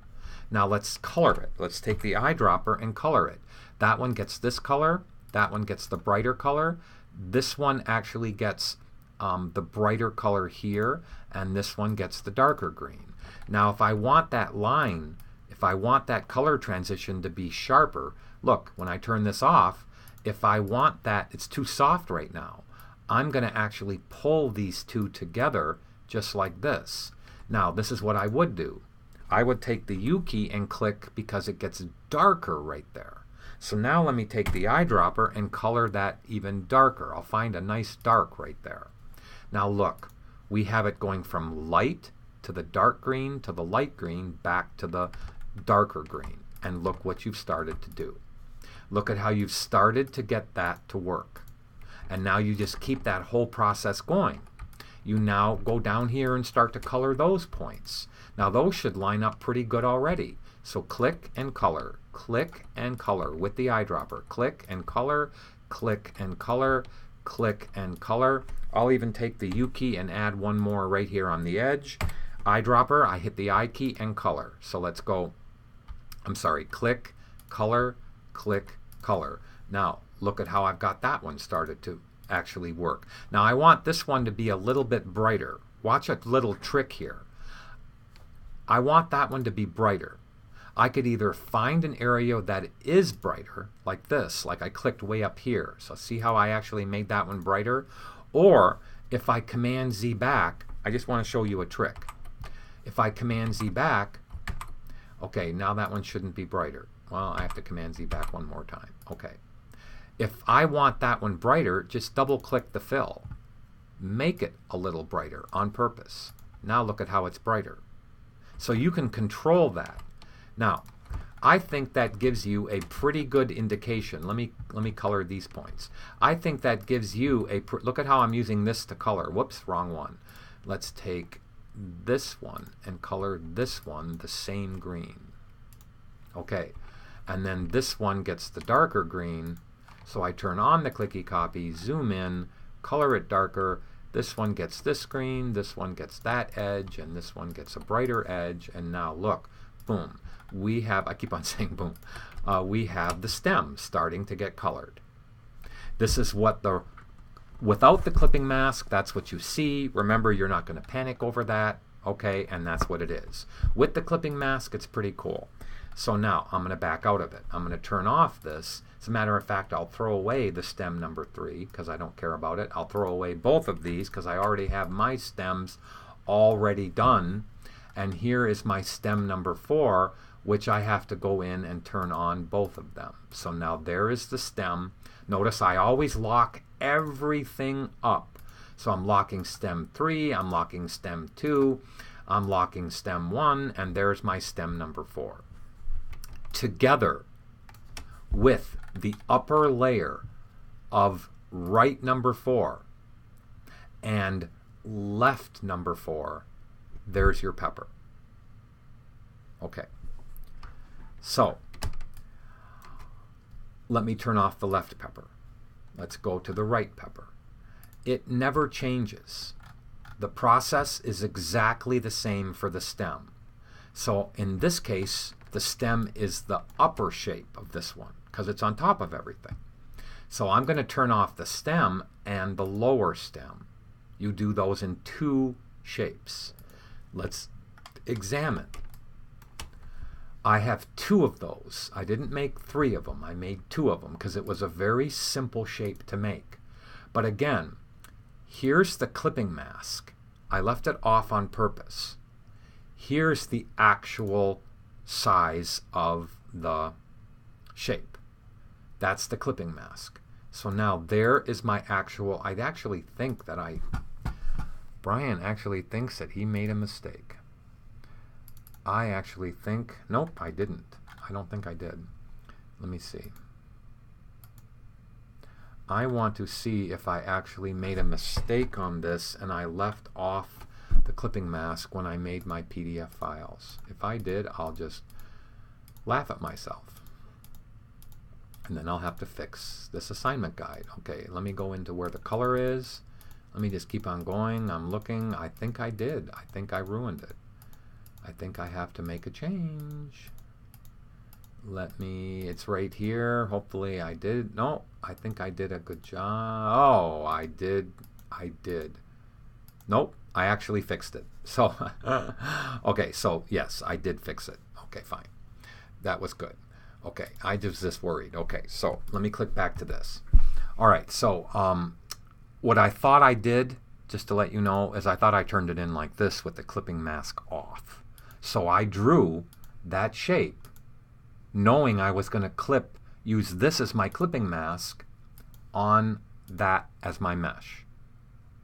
Now let's color it. Let's take the eyedropper and color it. That one gets this color, that one gets the brighter color, this one actually gets the brighter color here, and this one gets the darker green. Now if I want that line, if I want that color transition to be sharper, look, when I turn this off, if I want that, it's too soft right now, I'm going to actually pull these two together just like this. Now this is what I would do. I would take the U key and click because it gets darker right there. So now let me take the eyedropper and color that even darker. I'll find a nice dark right there. Now look, we have it going from light to the dark green to the light green back to the darker green. And look what you've started to do. Look at how you've started to get that to work. And now you just keep that whole process going. You now go down here and start to color those points. Now those should line up pretty good already. So click and color with the eyedropper. Click and color, click and color, click and color. I'll even take the U key and add one more right here on the edge. Eyedropper, I hit the I key and color. So let's go, click, color, click, color. Now look at how I've got that one started to actually work. Now I want this one to be a little bit brighter. Watch a little trick here. I want that one to be brighter. I could either find an area that is brighter, like this, like I clicked way up here. So see how I actually made that one brighter? Or if I Command-Z back, I just want to show you a trick. If I Command-Z back, Okay, now that one shouldn't be brighter. Well, I have to Command Z back one more time. Okay. If I want that one brighter, just double click the fill. Make it a little brighter on purpose. Now look at how it's brighter. So you can control that. Now, I think that gives you a pretty good indication. Let me color these points. I think that gives you a, look at how I'm using this to color. Whoops, wrong one. Let's take this one and color this one the same green. Okay, and then this one gets the darker green. So I turn on the clicky copy, zoom in, color it darker. This one gets this green, this one gets that edge, and this one gets a brighter edge. And now look, boom. We have, I keep on saying boom, we have the stem starting to get colored. This is what the, without the clipping mask, that's what you see. Remember, you're not going to panic over that, okay, and that's what it is. With the clipping mask, it's pretty cool. So now I'm going to back out of it. I'm going to turn off this. As a matter of fact, I'll throw away the stem number 3 because I don't care about it. I'll throw away both of these because I already have my stems already done. And here is my stem number 4, which I have to go in and turn on both of them. So now there is the stem. Notice I always lock everything up. So I'm locking stem 3, I'm locking stem 2, I'm locking stem 1, and there's my stem number 4. Together with the upper layer of right number 4 and left number 4, there's your pepper. Okay. So let me turn off the left pepper. Let's go to the right pepper. It never changes. The process is exactly the same for the stem. So in this case, the stem is the upper shape of this one because it's on top of everything. So I'm going to turn off the stem and the lower stem. You do those in 2 shapes. Let's examine. I have 2 of those. I didn't make 3 of them. I made 2 of them because it was a very simple shape to make. But again, here's the clipping mask. I left it off on purpose. Here's the actual size of the shape. That's the clipping mask. So now there is my actual, I actually think that Brian actually thinks that he made a mistake. I actually think, nope, I didn't. I don't think I did. Let me see. I want to see if I actually made a mistake on this and I left off the clipping mask when I made my PDF files. If I did, I'll just laugh at myself. And then I'll have to fix this assignment guide. Okay, let me go into where the color is. Let me just keep on going. I'm looking. I think I did. I think I ruined it. I think I have to make a change. Let me, it's right here. Hopefully I did. No, I think I did a good job. Oh, I did. Nope, I actually fixed it. So, okay, so yes, I did fix it. Okay, fine. That was good. Okay, I was just worried. Okay, so let me click back to this. All right, so what I thought I did, just to let you know, is I thought I turned it in like this with the clipping mask off. So I drew that shape knowing I was going to use this as my clipping mask on that as my mesh.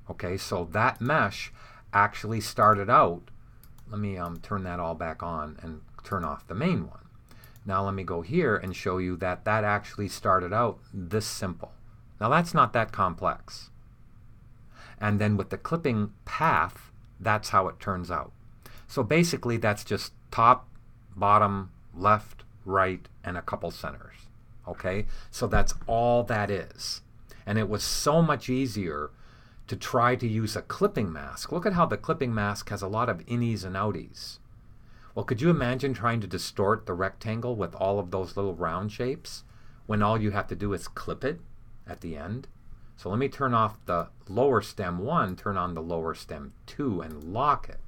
Okay, so that mesh actually started out, let me turn that all back on and turn off the main one. Now let me go here and show you that that actually started out this simple. Now that's not that complex. And then with the clipping path, that's how it turns out. So basically that's just top, bottom, left, right, and a couple centers. Okay, so that's all that is. And it was so much easier to try to use a clipping mask. Look at how the clipping mask has a lot of innies and outies. Well, could you imagine trying to distort the rectangle with all of those little round shapes when all you have to do is clip it at the end? So let me turn off the lower stem 1, turn on the lower stem 2, and lock it.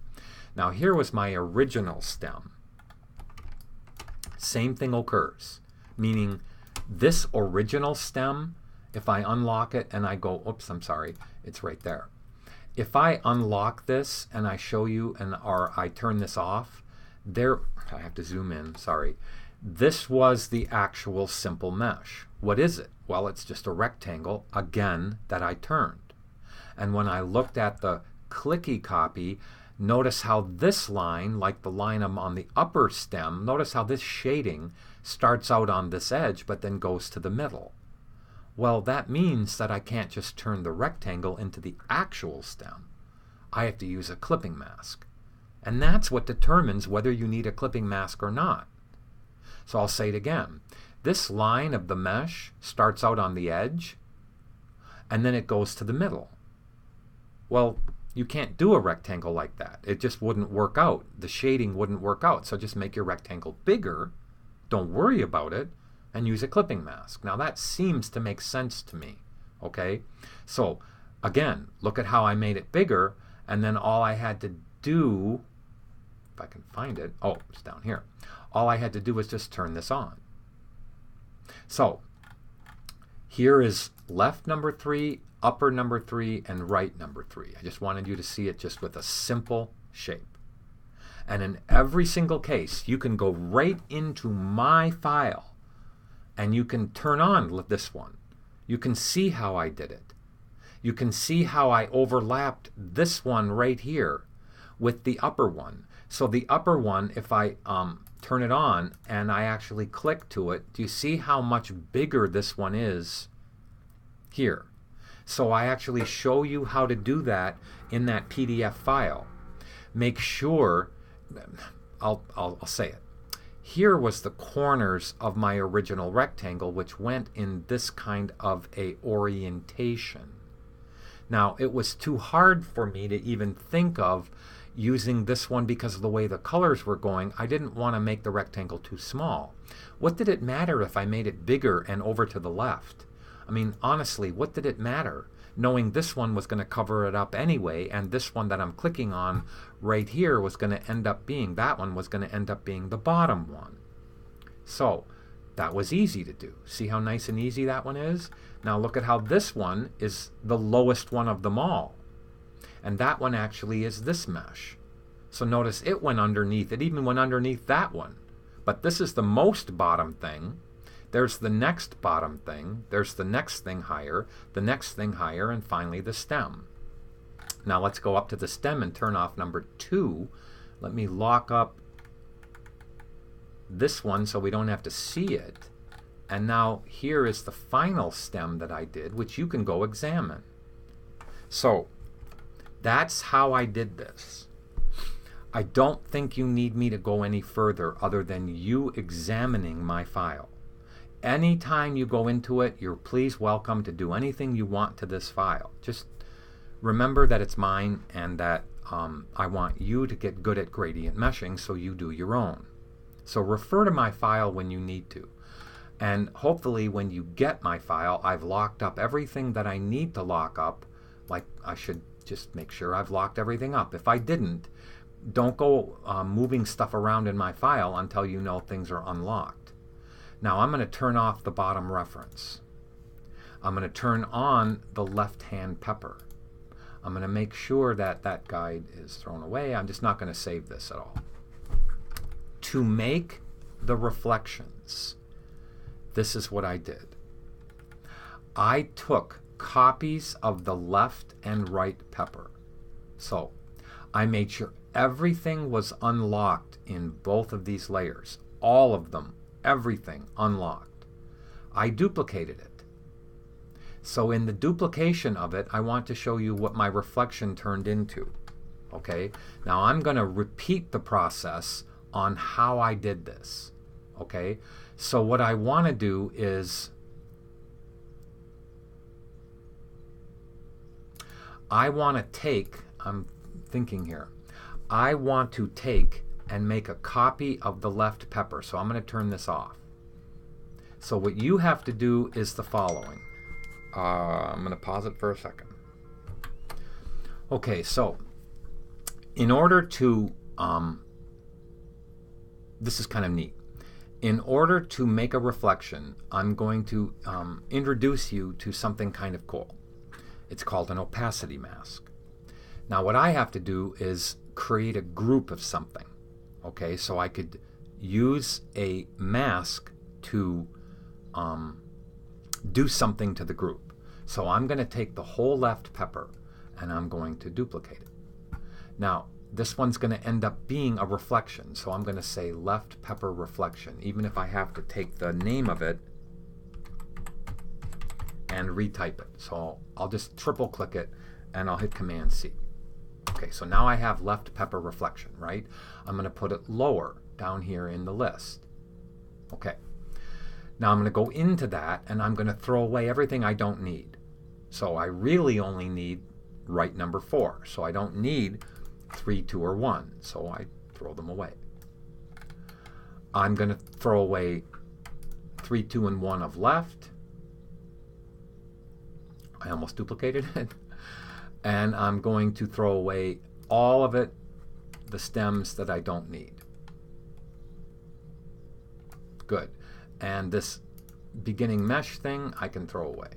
Now here was my original stem. Same thing occurs, meaning this original stem, if I unlock it and I go, oops, I'm sorry, it's right there. If I unlock this and I show you, or I turn this off, there, I have to zoom in, sorry. This was the actual simple mesh. What is it? Well, it's just a rectangle, again, that I turned. And when I looked at the clicky copy, notice how this line, like the line on the upper stem, notice how this shading starts out on this edge but then goes to the middle. Well, that means that I can't just turn the rectangle into the actual stem. I have to use a clipping mask. And that's what determines whether you need a clipping mask or not. So I'll say it again. This line of the mesh starts out on the edge, and then it goes to the middle. Well, you can't do a rectangle like that. It just wouldn't work out. The shading wouldn't work out. So just make your rectangle bigger. Don't worry about it, and use a clipping mask. Now that seems to make sense to me. Okay? So again, look at how I made it bigger, and then all I had to do, if I can find it, oh, it's down here. All I had to do was just turn this on. So here is left number 3, upper number 3, and right number 3. I just wanted you to see it just with a simple shape. And in every single case, you can go right into my file and you can turn on this one. You can see how I did it. You can see how I overlapped this one right here with the upper one. So the upper one, if I turn it on and I actually click to it, do you see how much bigger this one is here? So I actually show you how to do that in that PDF file. Make sure, I'll say it. Here was the corners of my original rectangle, which went in this kind of a orientation. Now, it was too hard for me to even think of using this one because of the way the colors were going. I didn't want to make the rectangle too small. What did it matter if I made it bigger and over to the left? I mean, honestly, what did it matter? Knowing this one was going to cover it up anyway, and this one that I'm clicking on right here was going to end up being, that one was going to end up being the bottom one. So that was easy to do. See how nice and easy that one is? Now look at how this one is the lowest one of them all. And that one actually is this mesh. So notice it went underneath. It even went underneath that one. But this is the most bottom thing. There's the next bottom thing. There's the next thing higher, the next thing higher, and finally the stem. Now let's go up to the stem and turn off number 2. Let me lock up this one so we don't have to see it. And now here is the final stem that I did, which you can go examine. So that's how I did this. I don't think you need me to go any further other than you examining my file. Anytime you go into it, you're please welcome to do anything you want to this file. Just remember that it's mine and that I want you to get good at gradient meshing, so you do your own. So refer to my file when you need to. And hopefully when you get my file, I've locked up everything that I need to lock up. Like, I should just make sure I've locked everything up. If I didn't, don't go moving stuff around in my file until you know things are unlocked. Now I'm going to turn off the bottom reference. I'm going to turn on the left-hand pepper. I'm going to make sure that that guide is thrown away. I'm just not going to save this at all. To make the reflections, this is what I did. I took copies of the left and right pepper. So I made sure everything was unlocked in both of these layers. All of them, everything unlocked. I duplicated it. So in the duplication of it, I want to show you what my reflection turned into. Okay? Now I'm going to repeat the process on how I did this. Okay? So what I want to do is I want to take, I'm thinking here, I want to take and make a copy of the left pepper. So I'm going to turn this off. So what you have to do is the following. I'm going to pause it for a second. Okay, so in order to, this is kind of neat. In order to make a reflection, I'm going to introduce you to something kind of cool. It's called an opacity mask. Now what I have to do is create a group of something. Okay, so I could use a mask to do something to the group. So I'm going to take the whole left pepper and I'm going to duplicate it. Now, this one's going to end up being a reflection, so I'm going to say left pepper reflection, even if I have to take the name of it and retype it. So I'll just triple click it and I'll hit Command C. Okay, so now I have left pepper reflection, right? I'm going to put it lower down here in the list. Okay, now I'm going to go into that and I'm going to throw away everything I don't need. So I really only need right number 4. So I don't need 3, 2, or 1. So I throw them away. I'm going to throw away 3, 2, and 1 of left. I almost duplicated it. And I'm going to throw away all of it, the stems that I don't need. Good. And this beginning mesh thing I can throw away.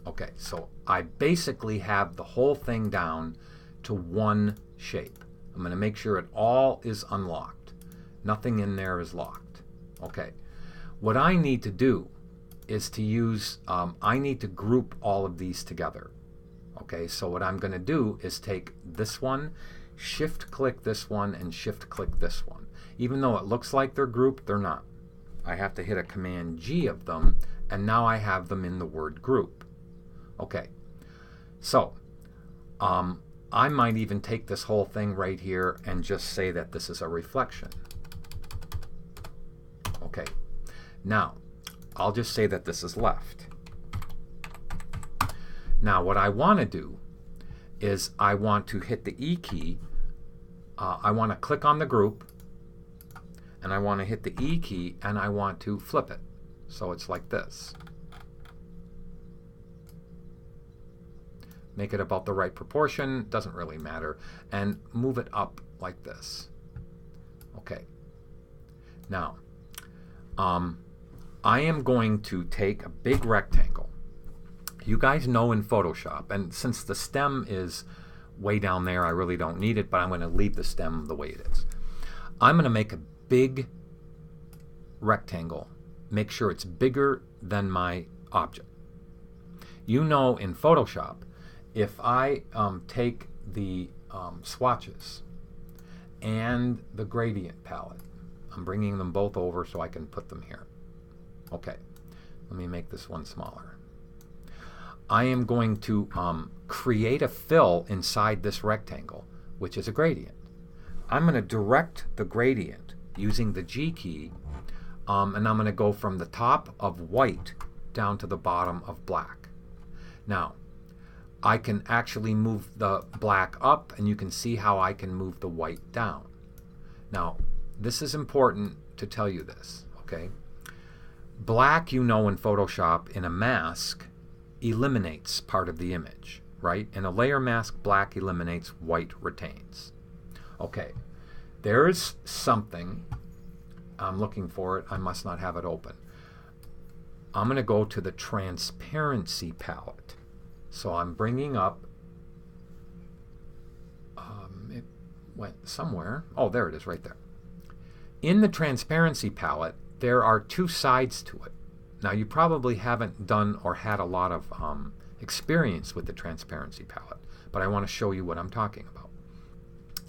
Okay, so I basically have the whole thing down to one shape. I'm going to make sure it all is unlocked. Nothing in there is locked. Okay, what I need to do is to use, I need to group all of these together. Okay, so what I'm going to do is take this one, shift click this one, and shift click this one. Even though it looks like they're grouped, they're not. I have to hit a Command G of them, and now I have them in the word group. Okay, so I might even take this whole thing right here and just say that this is a reflection. Okay, now I'll just say that this is left. Now what I want to do is I want to hit the E key. I want to click on the group and I want to hit the E key and I want to flip it. So it's like this. Make it about the right proportion, doesn't really matter, and move it up like this. Okay. Now, I am going to take a big rectangle. You guys know in Photoshop, and since the stem is way down there, I really don't need it, but I'm going to leave the stem the way it is. I'm going to make a big rectangle. Make sure it's bigger than my object. You know in Photoshop, if I take the swatches and the gradient palette, I'm bringing them both over so I can put them here. Okay, let me make this one smaller. I am going to create a fill inside this rectangle, which is a gradient. I'm going to direct the gradient using the G key, and I'm going to go from the top of white down to the bottom of black. Now, I can actually move the black up, and you can see how I can move the white down. Now, this is important to tell you this, okay? Black, you know in Photoshop, in a mask, eliminates part of the image, right? In a layer mask, black eliminates, white retains. Okay, there's something, I'm looking for it, I must not have it open. I'm going to go to the transparency palette. So I'm bringing up, it went somewhere, oh there it is right there. In the transparency palette, there are two sides to it. Now you probably haven't done or had a lot of experience with the transparency palette, but I want to show you what I'm talking about.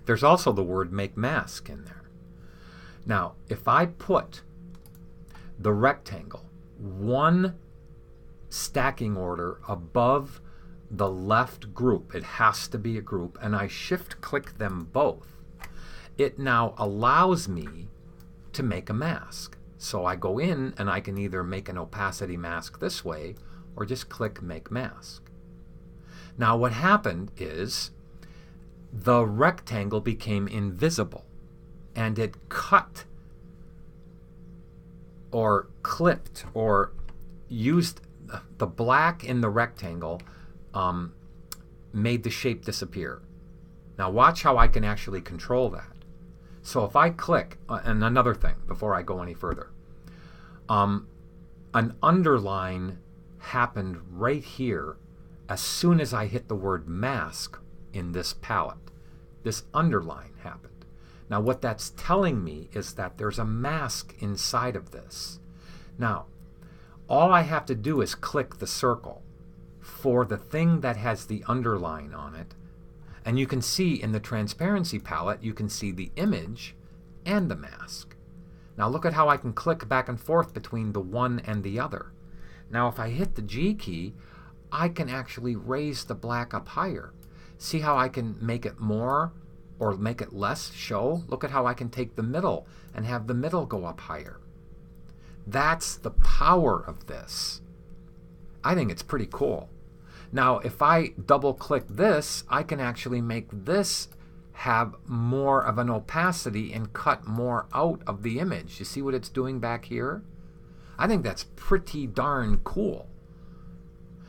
There's also the word make mask in there. Now if I put the rectangle one stacking order above the left group, it has to be a group, and I shift click them both, it now allows me to make a mask. So I go in and I can either make an opacity mask this way or just click make mask. Now what happened is the rectangle became invisible and it cut or clipped or used the black in the rectangle, made the shape disappear. Now watch how I can actually control that. So if I click, and another thing before I go any further, an underline happened right here as soon as I hit the word mask in this palette. This underline happened. Now what that's telling me is that there's a mask inside of this. Now, all I have to do is click the circle for the thing that has the underline on it. And you can see in the transparency palette, you can see the image and the mask. Now look at how I can click back and forth between the one and the other. Now if I hit the G key, I can actually raise the black up higher. See how I can make it more or make it less show? Look at how I can take the middle and have the middle go up higher. That's the power of this. I think it's pretty cool. Now, if I double click this, I can actually make this have more of an opacity and cut more out of the image. You see what it's doing back here? I think that's pretty darn cool.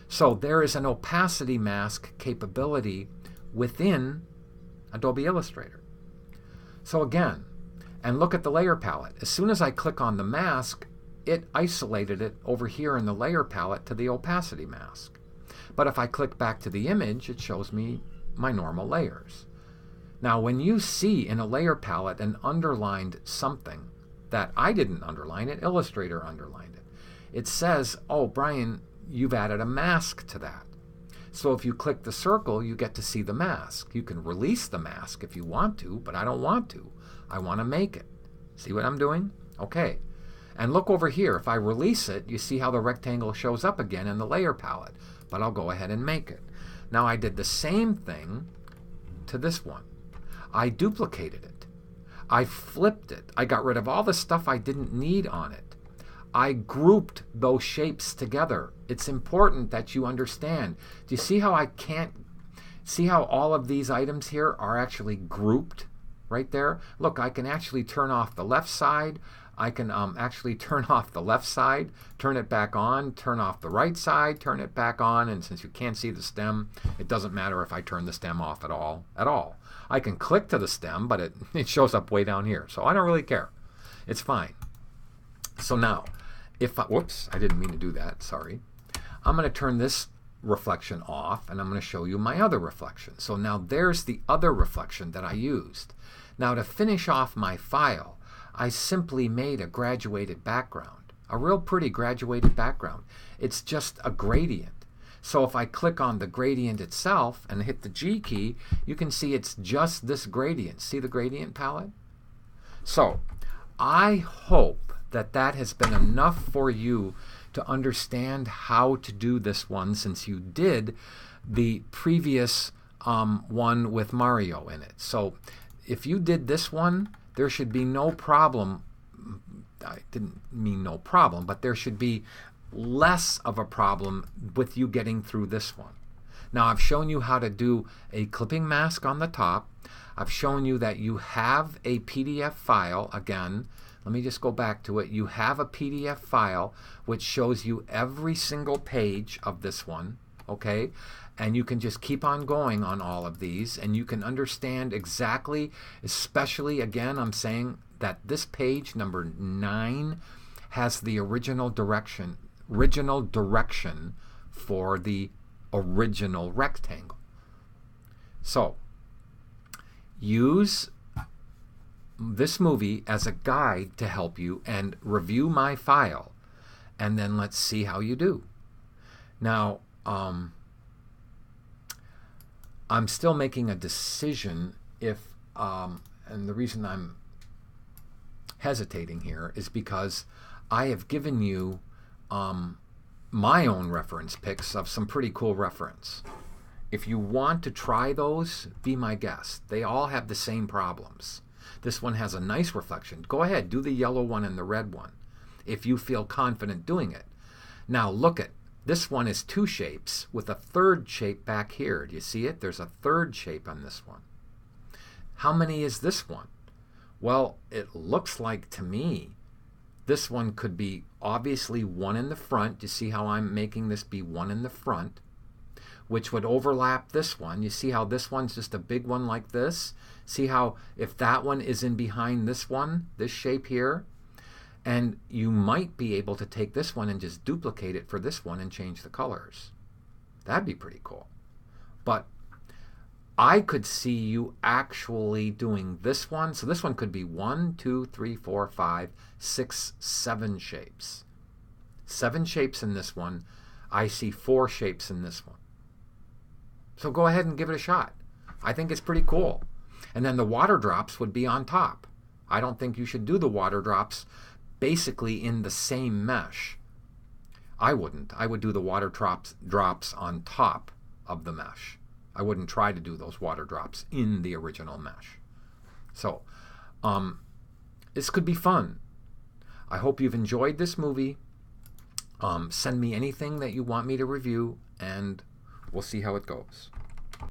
So there is an opacity mask capability within Adobe Illustrator. So again, and look at the layer palette. As soon as I click on the mask, it isolated it over here in the layer palette to the opacity mask. But if I click back to the image, it shows me my normal layers. Now when you see in a layer palette an underlined something that I didn't underline it, Illustrator underlined it. It says, oh Brian, you've added a mask to that. So if you click the circle, you get to see the mask. You can release the mask if you want to, but I don't want to. I want to make it. See what I'm doing? Okay. And look over here. If I release it, you see how the rectangle shows up again in the layer palette. But I'll go ahead and make it. Now I did the same thing to this one. I duplicated it. I flipped it. I got rid of all the stuff I didn't need on it. I grouped those shapes together. It's important that you understand. Do you see how I can't see how all of these items here are actually grouped right there? Look, I can actually turn off the left side. I can actually turn off the left side, turn it back on, turn off the right side, turn it back on, and since you can't see the stem, it doesn't matter if I turn the stem off at all. I can click to the stem, but it shows up way down here, so I don't really care. It's fine. So now, whoops, I didn't mean to do that, sorry. I'm going to turn this reflection off, and I'm going to show you my other reflection. So now there's the other reflection that I used. Now to finish off my file, I simply made a graduated background, a real pretty graduated background. It's just a gradient. So if I click on the gradient itself and hit the G key, you can see it's just this gradient. See the gradient palette? So I hope that that has been enough for you to understand how to do this one, since you did the previous one with Mario in it. So if you did this one, there should be no problem. I didn't mean no problem, but there should be less of a problem with you getting through this one. Now I've shown you how to do a clipping mask on the top. I've shown you that you have a PDF file. Again, let me just go back to it. You have a PDF file which shows you every single page of this one, okay? And you can just keep on going on all of these, and you can understand exactly, especially, again, I'm saying that this page, number 9, has the original direction for the original rectangle. So, use this movie as a guide to help you and review my file, and then let's see how you do. Now, I'm still making a decision if, and the reason I'm hesitating here is because I have given you my own reference picks of some pretty cool reference. If you want to try those, be my guest. They all have the same problems. This one has a nice reflection. Go ahead, do the yellow one and the red one if you feel confident doing it. Now look at this one is 2 shapes with a third shape back here. Do you see it? There's a third shape on this one. How many is this one? Well, it looks like to me this one could be obviously 1 in the front. You see how I'm making this be 1 in the front, which would overlap this one. You see how this one's just a big one like this? See how if that one is in behind this one, this shape here, and you might be able to take this one and just duplicate it for this one and change the colors. That'd be pretty cool. But I could see you actually doing this one. So this one could be 1, 2, 3, 4, 5, 6, 7 shapes. 7 shapes in this one. I see 4 shapes in this one. So go ahead and give it a shot. I think it's pretty cool. And then the water drops would be on top. I don't think you should do the water drops basically in the same mesh. I wouldn't. I would do the water drops on top of the mesh. I wouldn't try to do those water drops in the original mesh. So, this could be fun. I hope you've enjoyed this movie. Send me anything that you want me to review, and we'll see how it goes.